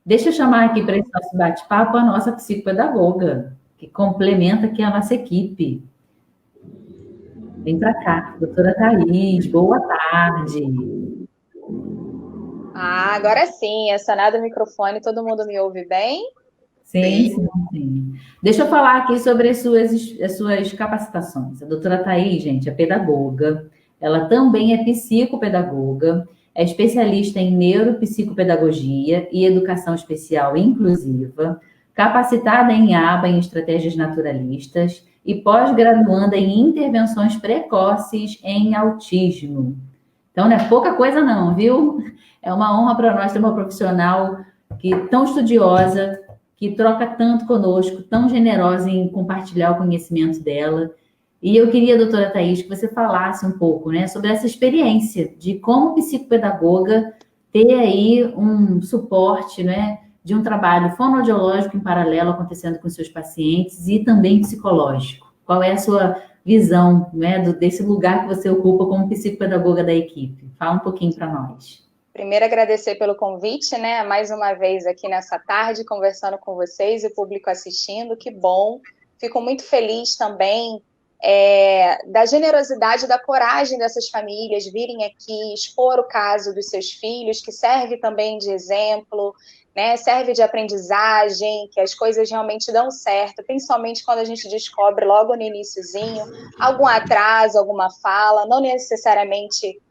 Deixa eu chamar aqui para esse nosso bate-papo a nossa psicopedagoga, que complementa aqui a nossa equipe. Vem para cá, doutora Thaís, boa tarde. Agora sim, acionado o microfone, todo mundo me ouve bem? Sim. Deixa eu falar aqui sobre as suas capacitações. A doutora Thaís, gente, é pedagoga, ela também é psicopedagoga, é especialista em neuropsicopedagogia e educação especial inclusiva, capacitada em ABA em estratégias naturalistas e pós-graduanda em intervenções precoces em autismo. Então, não é pouca coisa não, viu? É uma honra para nós ter uma profissional tão estudiosa, que troca tanto conosco, tão generosa em compartilhar o conhecimento dela. E eu queria, doutora Thaís, que você falasse um pouco, né, sobre essa experiência de como psicopedagoga ter aí um suporte, né, de um trabalho fonoaudiológico em paralelo acontecendo com seus pacientes e também psicológico. Qual é a sua visão, né, desse lugar que você ocupa como psicopedagoga da equipe? Fala um pouquinho para nós. Primeiro, agradecer pelo convite, né? Mais uma vez aqui nessa tarde, conversando com vocês e o público assistindo, que bom. Fico muito feliz também da generosidade, da coragem dessas famílias virem aqui, expor o caso dos seus filhos, que serve também de exemplo, né? Serve de aprendizagem, que as coisas realmente dão certo, principalmente quando a gente descobre logo no iniciozinho algum atraso, alguma fala, não necessariamente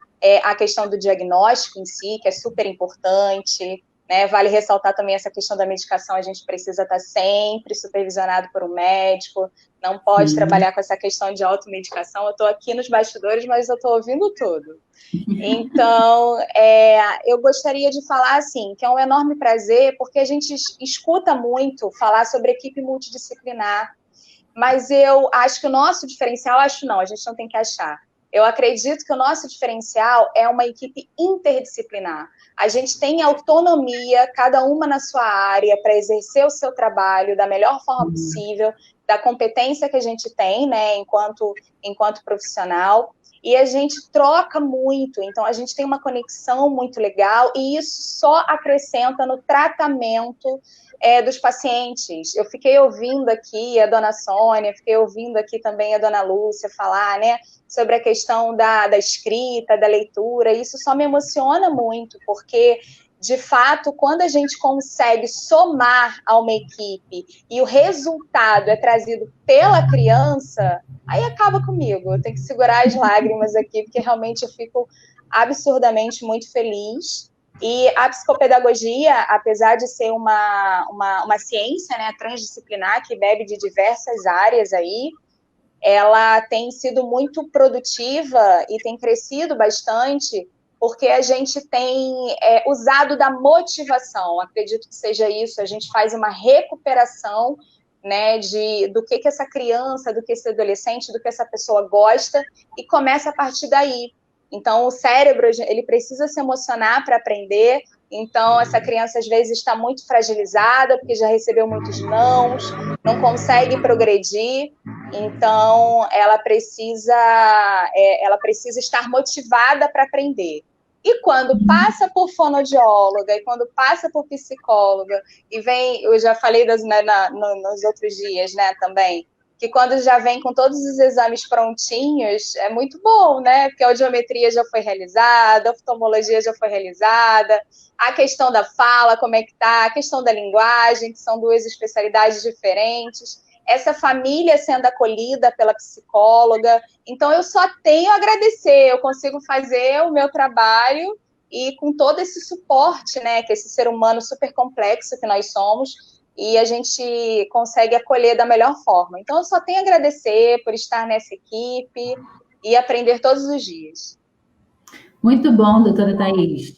a questão do diagnóstico em si, que é super importante, né? Vale ressaltar também essa questão da medicação, a gente precisa estar sempre supervisionado por um médico, não pode trabalhar com essa questão de automedicação. Eu estou aqui nos bastidores, mas eu estou ouvindo tudo. Então, eu gostaria de falar, assim, que é um enorme prazer, porque a gente escuta muito falar sobre equipe multidisciplinar, mas eu acho que o nosso diferencial, a gente não tem que achar. Eu acredito que o nosso diferencial é uma equipe interdisciplinar. A gente tem autonomia, cada uma na sua área, para exercer o seu trabalho da melhor forma possível, da competência que a gente tem, né, enquanto profissional, e a gente troca muito, então a gente tem uma conexão muito legal, e isso só acrescenta no tratamento dos pacientes. Eu fiquei ouvindo aqui a dona Sônia, fiquei ouvindo aqui também a dona Lúcia falar, né, sobre a questão da escrita, da leitura, e isso só me emociona muito, porque, de fato, quando a gente consegue somar a uma equipe e o resultado é trazido pela criança, aí acaba comigo. Eu tenho que segurar as lágrimas aqui, porque realmente eu fico absurdamente muito feliz. E a psicopedagogia, apesar de ser uma ciência, né, transdisciplinar, que bebe de diversas áreas aí, ela tem sido muito produtiva e tem crescido bastante porque a gente tem usado da motivação, acredito que seja isso, a gente faz uma recuperação, né, do que essa criança, do que esse adolescente, do que essa pessoa gosta, e começa a partir daí. Então, o cérebro, ele precisa se emocionar para aprender. Então, essa criança, às vezes, está muito fragilizada, porque já recebeu muitos nãos, não consegue progredir. Então, ela precisa estar motivada para aprender. E quando passa por fonoaudióloga, e quando passa por psicóloga, e vem, eu já falei nos outros dias, né, também, que quando já vem com todos os exames prontinhos, é muito bom, né? Porque a audiometria já foi realizada, a oftalmologia já foi realizada, a questão da fala, como é que tá, a questão da linguagem, que são duas especialidades diferentes, essa família sendo acolhida pela psicóloga. Então, eu só tenho a agradecer, eu consigo fazer o meu trabalho e com todo esse suporte, né? Que esse ser humano super complexo que nós somos, e a gente consegue acolher da melhor forma. Então, eu só tenho a agradecer por estar nessa equipe e aprender todos os dias. Muito bom, doutora Thaís.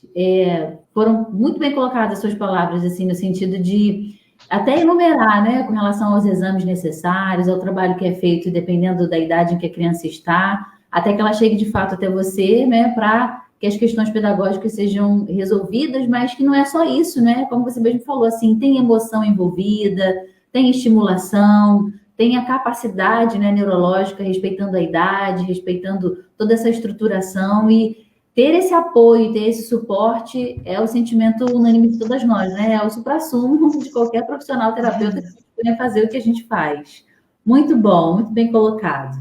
Foram muito bem colocadas as suas palavras, assim, no sentido de até enumerar, né, com relação aos exames necessários, ao trabalho que é feito, dependendo da idade em que a criança está, até que ela chegue de fato até você, né, para que as questões pedagógicas sejam resolvidas, mas que não é só isso, né? Como você mesmo falou, assim, tem emoção envolvida, tem estimulação, tem a capacidade, né, neurológica, respeitando a idade, respeitando toda essa estruturação, e ter esse apoio, ter esse suporte é o sentimento unânime de todas nós, né? É o suprassumo de qualquer profissional terapeuta que venha fazer o que a gente faz. Muito bom, muito bem colocado.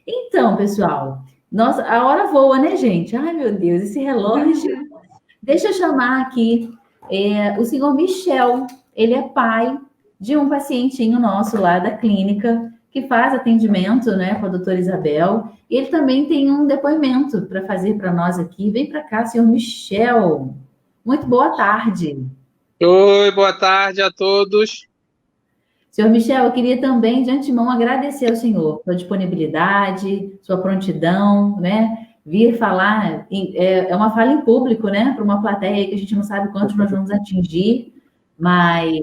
Então, pessoal, nossa, a hora voa, né, gente? Ai, meu Deus, esse relógio. Deixa eu chamar aqui o senhor Michel. Ele é pai de um pacientinho nosso lá da clínica, que faz atendimento, né, com a doutora Isabel. E ele também tem um depoimento para fazer para nós aqui. Vem para cá, senhor Michel. Muito boa tarde. Oi, boa tarde a todos. Senhor Michel, eu queria também, de antemão, agradecer ao senhor sua disponibilidade, sua prontidão, né? Vir falar, é uma fala em público, né? Para uma plateia que a gente não sabe quantos nós vamos atingir, mas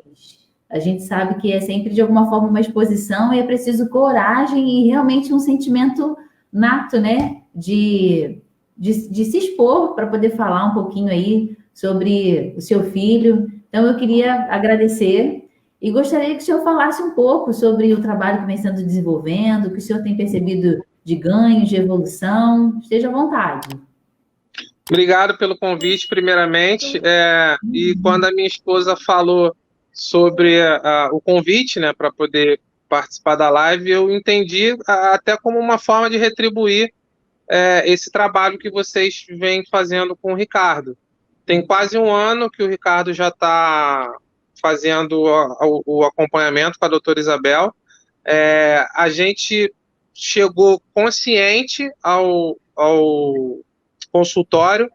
a gente sabe que é sempre, de alguma forma, uma exposição e é preciso coragem e realmente um sentimento nato, né? De se expor para poder falar um pouquinho aí sobre o seu filho. Então, eu queria agradecer. E gostaria que o senhor falasse um pouco sobre o trabalho que vem sendo desenvolvendo, o que o senhor tem percebido de ganhos, de evolução. Esteja à vontade. Obrigado pelo convite, primeiramente. E quando a minha esposa falou sobre o convite, né, para poder participar da live, eu entendi até como uma forma de retribuir esse trabalho que vocês vêm fazendo com o Ricardo. Tem quase um ano que o Ricardo já está fazendo o acompanhamento com a doutora Isabel. A gente chegou consciente ao consultório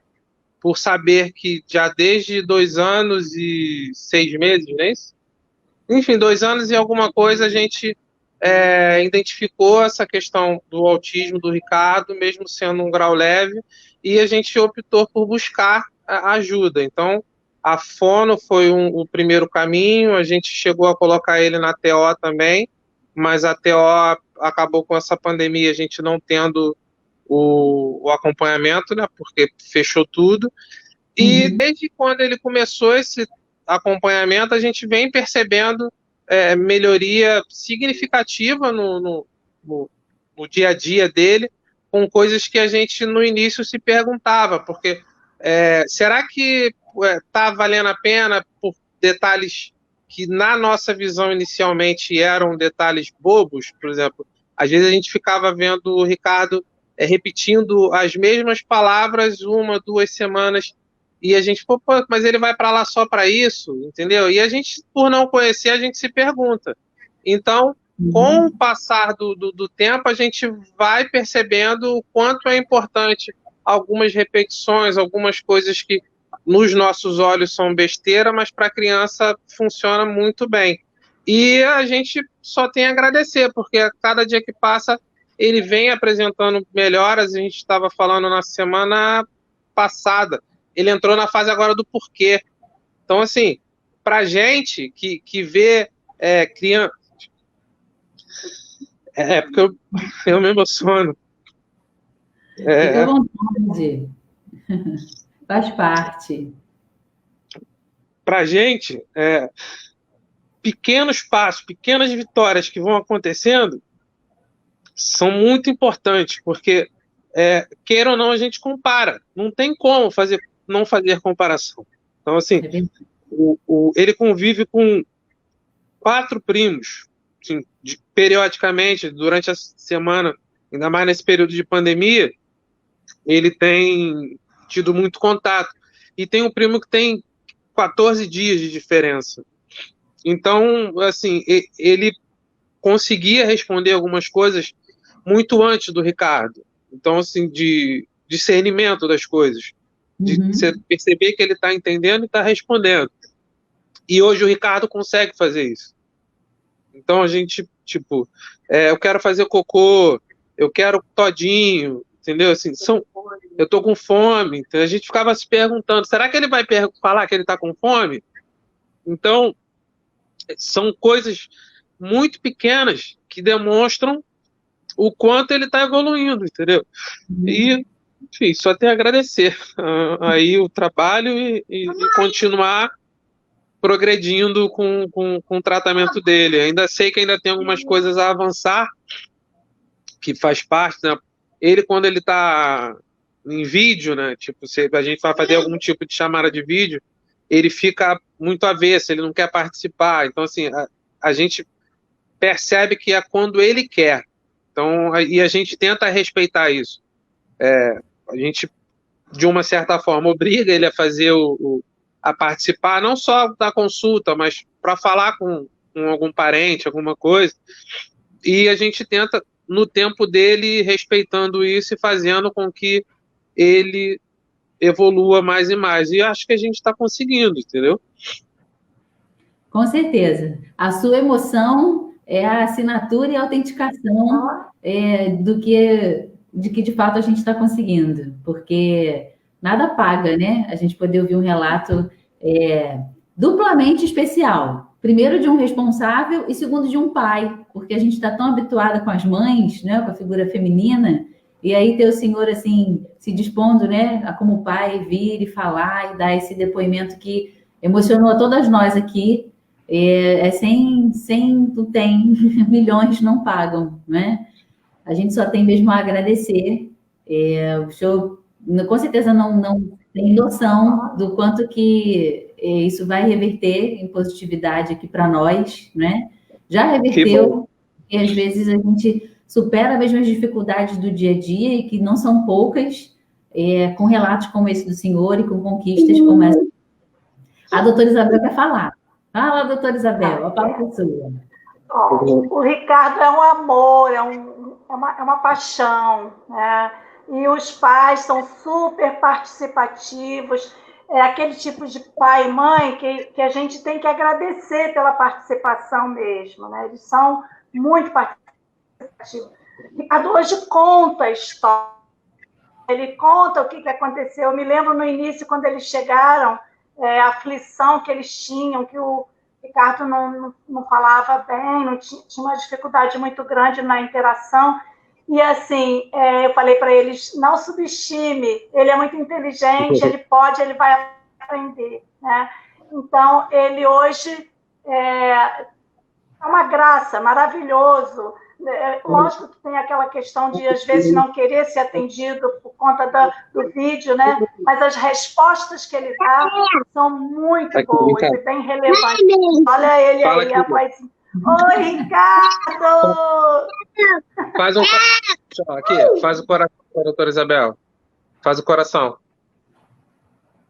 por saber que já desde 2 anos e 6 meses, não é isso? Enfim, 2 anos e alguma coisa, a gente identificou essa questão do autismo do Ricardo, mesmo sendo um grau leve, e a gente optou por buscar ajuda. Então, a fono foi o primeiro caminho, a gente chegou a colocar ele na TO também, mas a TO acabou com essa pandemia, a gente não tendo o acompanhamento, né, porque fechou tudo. E desde quando ele começou esse acompanhamento, a gente vem percebendo melhoria significativa no dia a dia dele, com coisas que a gente no início se perguntava, porque será que está valendo a pena por detalhes que na nossa visão inicialmente eram detalhes bobos? Por exemplo, às vezes a gente ficava vendo o Ricardo repetindo as mesmas palavras 1, 2 semanas, e a gente, pô, mas ele vai para lá só para isso, entendeu? E a gente, por não conhecer, a gente se pergunta. Então, com o passar do tempo, a gente vai percebendo o quanto é importante algumas repetições, algumas coisas que nos nossos olhos são besteira, mas para a criança funciona muito bem. E a gente só tem a agradecer, porque a cada dia que passa, ele vem apresentando melhoras. A gente estava falando na semana passada. Ele entrou na fase agora do porquê. Então, assim, pra gente que vê criança... porque eu me emociono. Fica à vontade. Faz parte. Pra gente, pequenos passos, pequenas vitórias que vão acontecendo são muito importantes, porque, queira ou não, a gente compara. Não tem como não fazer comparação. Então, assim, ele convive com 4 primos, assim, periodicamente, durante a semana, ainda mais nesse período de pandemia, ele tem tido muito contato. E tem um primo que tem 14 dias de diferença. Então, assim, ele conseguia responder algumas coisas muito antes do Ricardo. Então, assim, de discernimento das coisas. De você perceber que ele está entendendo e está respondendo. E hoje o Ricardo consegue fazer isso. Então, a gente, tipo, eu quero fazer cocô, eu quero todinho, entendeu? Assim, eu tô com fome. Então, a gente ficava se perguntando, será que ele vai falar que ele está com fome? Então, são coisas muito pequenas que demonstram o quanto ele está evoluindo, entendeu? E, enfim, só tenho a agradecer aí o trabalho e continuar progredindo com o tratamento dele. Ainda sei que ainda tem algumas coisas a avançar, que faz parte, né? Ele, quando ele está em vídeo, né? Tipo, se a gente vai fazer algum tipo de chamada de vídeo, ele fica muito avesso, ele não quer participar. Então, assim, a gente percebe que é quando ele quer. Então, e a gente tenta respeitar isso. A gente, de uma certa forma, obriga ele a fazer a participar, não só da consulta, mas para falar com algum parente, alguma coisa. E a gente tenta, no tempo dele, respeitando isso e fazendo com que ele evolua mais e mais. E acho que a gente está conseguindo, entendeu? Com certeza. A sua emoção é a assinatura e a autenticação de que de fato a gente está conseguindo, porque nada paga, né? A gente poder ouvir um relato duplamente especial. Primeiro, de um responsável e segundo, de um pai, porque a gente está tão habituada com as mães, né, com a figura feminina, e aí ter o senhor assim se dispondo, né, a como pai vir e falar e dar esse depoimento que emocionou a todas nós aqui. Não tem, milhões não pagam, né? A gente só tem mesmo a agradecer. O senhor, com certeza, não tem noção do quanto que isso vai reverter em positividade aqui para nós, né? Já reverteu, e às vezes a gente supera mesmo as dificuldades do dia a dia, e que não são poucas, com relatos como esse do senhor e com conquistas como essa. A doutora Isabel quer falar. Fala, doutora Isabel, a palavra é sua. O Ricardo é um amor, é uma paixão, né? E os pais são super participativos, é aquele tipo de pai e mãe que a gente tem que agradecer pela participação mesmo, né? Eles são muito participativos. O Ricardo hoje conta a história, ele conta o que aconteceu. Eu me lembro no início, quando eles chegaram, a aflição que eles tinham, que o Ricardo não falava bem, tinha uma dificuldade muito grande na interação. E, assim, eu falei para eles, não subestime, ele é muito inteligente, ele vai aprender, né? Então, ele hoje é uma graça, maravilhoso. Lógico que tem aquela questão de, às vezes, não querer ser atendido por conta do vídeo, né? Mas as respostas que ele dá são muito boas e bem relevantes. Olha ele aí, a vozinha. Oi, Ricardo! Faz um coração aqui, faz o coração, doutora Isabel. Faz o coração.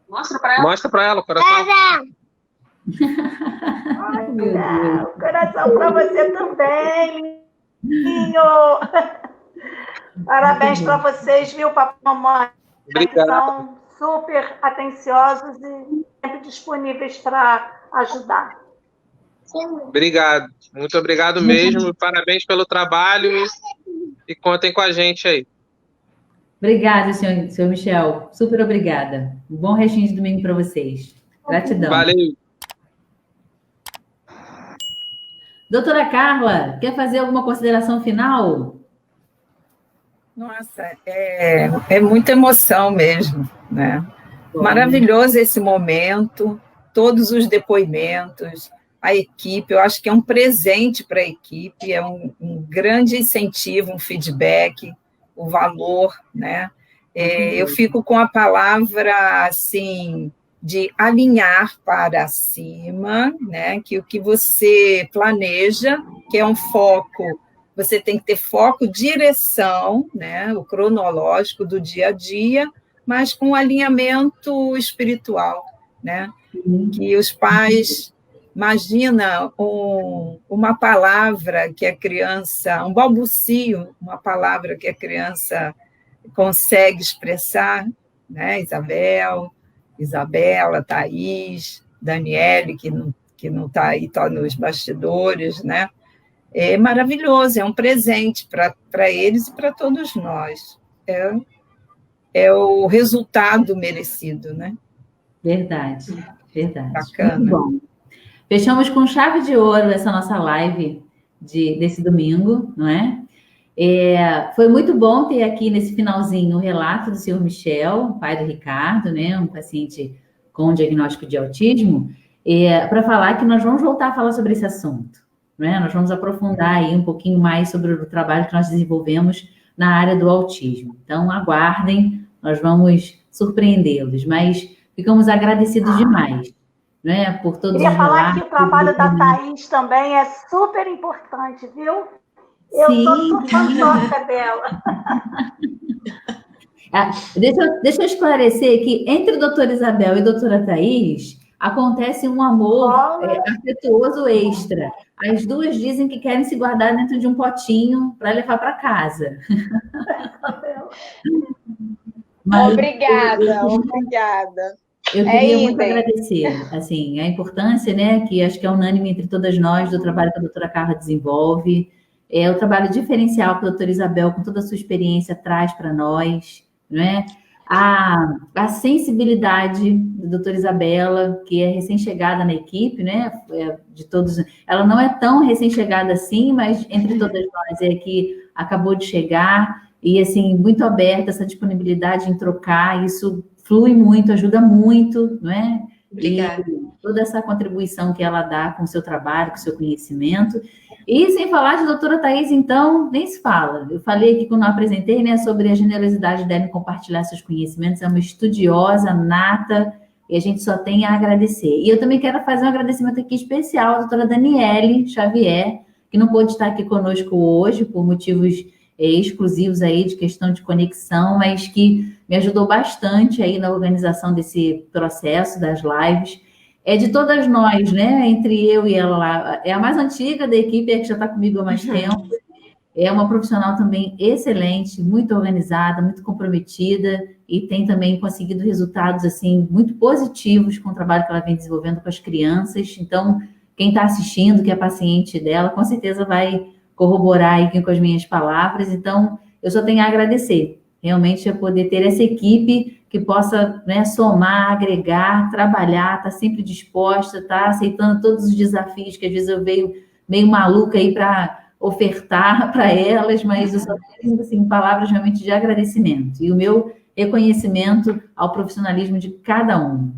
Mostra para ela o coração. Ai, meu Deus. Coração para você também, menino. Parabéns para vocês, viu, papai e mamãe? Obrigado. São super atenciosos e sempre disponíveis para ajudar. Obrigado, muito obrigado mesmo. Parabéns pelo trabalho e contem com a gente aí. Obrigada, senhor Michel. Super obrigada. Um bom restinho de domingo para vocês. Gratidão. Valeu. Doutora Carla, quer fazer alguma consideração final? Nossa, é muita emoção mesmo, né? Bom, maravilhoso esse momento, todos os depoimentos, a equipe, eu acho que é um presente para a equipe, é um grande incentivo, um feedback, o valor, né? Eu fico com a palavra, assim, de alinhar para cima, né? Que o que você planeja, que é um foco, você tem que ter foco, direção, né? O cronológico do dia a dia, mas com alinhamento espiritual, né? Que os pais, imagina uma palavra que a criança, um balbucio, uma palavra que a criança consegue expressar, né? Isabela, Thaís, Daniele, que não está aí, está nos bastidores, né? É maravilhoso, é um presente para eles e para todos nós. É o resultado merecido, né? Verdade. Bacana. Muito bom. Fechamos com chave de ouro essa nossa live desse domingo, não é? Foi muito bom ter aqui nesse finalzinho o relato do senhor Michel, pai do Ricardo, né? Um paciente com diagnóstico de autismo, para falar que nós vamos voltar a falar sobre esse assunto, né? Nós vamos aprofundar aí um pouquinho mais sobre o trabalho que nós desenvolvemos na área do autismo. Então, aguardem, nós vamos surpreendê-los, mas ficamos agradecidos demais, né, por todos os relatos. Queria falar que o trabalho da Thaís também é super importante, viu? Eu sou fã dela. Deixa eu esclarecer que entre a doutora Isabel e a doutora Thaís acontece um amor afetuoso extra. As duas dizem que querem se guardar dentro de um potinho para levar para casa. Obrigada. Eu queria muito agradecer, assim, a importância, né, que acho que é unânime entre todas nós, do trabalho que a doutora Carla desenvolve, o trabalho diferencial que a doutora Isabel, com toda a sua experiência, traz para nós, né? A sensibilidade da doutora Isabela, que é recém-chegada na equipe, né? De todos, ela não é tão recém-chegada assim, mas entre todas nós é que acabou de chegar e, assim, muito aberta, essa disponibilidade em trocar, isso flui muito, ajuda muito, não é? Obrigada. E toda essa contribuição que ela dá com o seu trabalho, com o seu conhecimento. E sem falar de doutora Thaís, então, nem se fala. Eu falei aqui quando eu apresentei, né, sobre a generosidade dela em compartilhar seus conhecimentos, é uma estudiosa, nata, e a gente só tem a agradecer. E eu também quero fazer um agradecimento aqui especial à doutora Daniele Xavier, que não pôde estar aqui conosco hoje, por motivos exclusivos aí de questão de conexão, mas que me ajudou bastante aí na organização desse processo das lives. É de todas nós, né? Entre eu e ela, é a mais antiga da equipe, é que já está comigo há mais tempo. É uma profissional também excelente, muito organizada, muito comprometida e tem também conseguido resultados assim muito positivos com o trabalho que ela vem desenvolvendo com as crianças. Então, quem está assistindo, que é paciente dela, com certeza vai corroborar aí com as minhas palavras. Então, eu só tenho a agradecer. Realmente é poder ter essa equipe que possa, né, somar, agregar, trabalhar, tá sempre disposta, tá aceitando todos os desafios que às vezes eu venho meio maluca aí para ofertar para elas, mas eu só tenho assim, palavras realmente de agradecimento e o meu reconhecimento ao profissionalismo de cada um.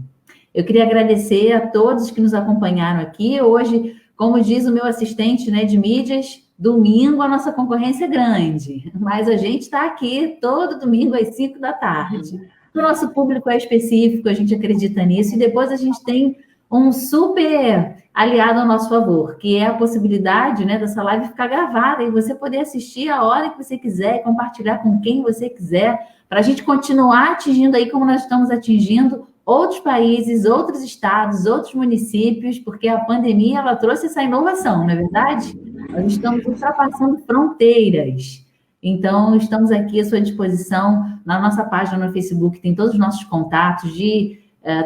Eu queria agradecer a todos que nos acompanharam aqui. Hoje, como diz o meu assistente, né, de mídias, domingo a nossa concorrência é grande, mas a gente está aqui todo domingo às 5 da tarde. O nosso público é específico, a gente acredita nisso, e depois a gente tem um super aliado ao nosso favor, que é a possibilidade, né, dessa live ficar gravada e você poder assistir a hora que você quiser, compartilhar com quem você quiser, para a gente continuar atingindo aí como nós estamos atingindo outros países, outros estados, outros municípios, porque a pandemia ela trouxe essa inovação, não é verdade? Nós estamos ultrapassando fronteiras. Então, estamos aqui à sua disposição. Na nossa página no Facebook tem todos os nossos contatos de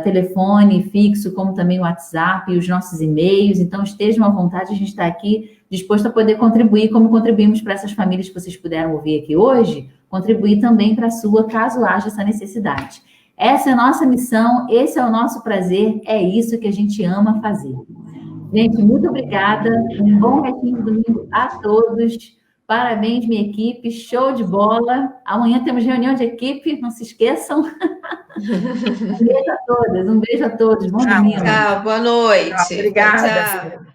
telefone fixo, como também o WhatsApp e os nossos e-mails. Então, estejam à vontade, a gente está aqui disposto a poder contribuir, como contribuímos para essas famílias que vocês puderam ouvir aqui hoje, contribuir também para a sua, caso haja essa necessidade. Essa é a nossa missão, esse é o nosso prazer, é isso que a gente ama fazer. Gente, muito obrigada, um bom restinho de domingo a todos, parabéns, minha equipe, show de bola, amanhã temos reunião de equipe, não se esqueçam. Um beijo a todas, bom domingo. Tchau, boa noite. Obrigada. Tchau.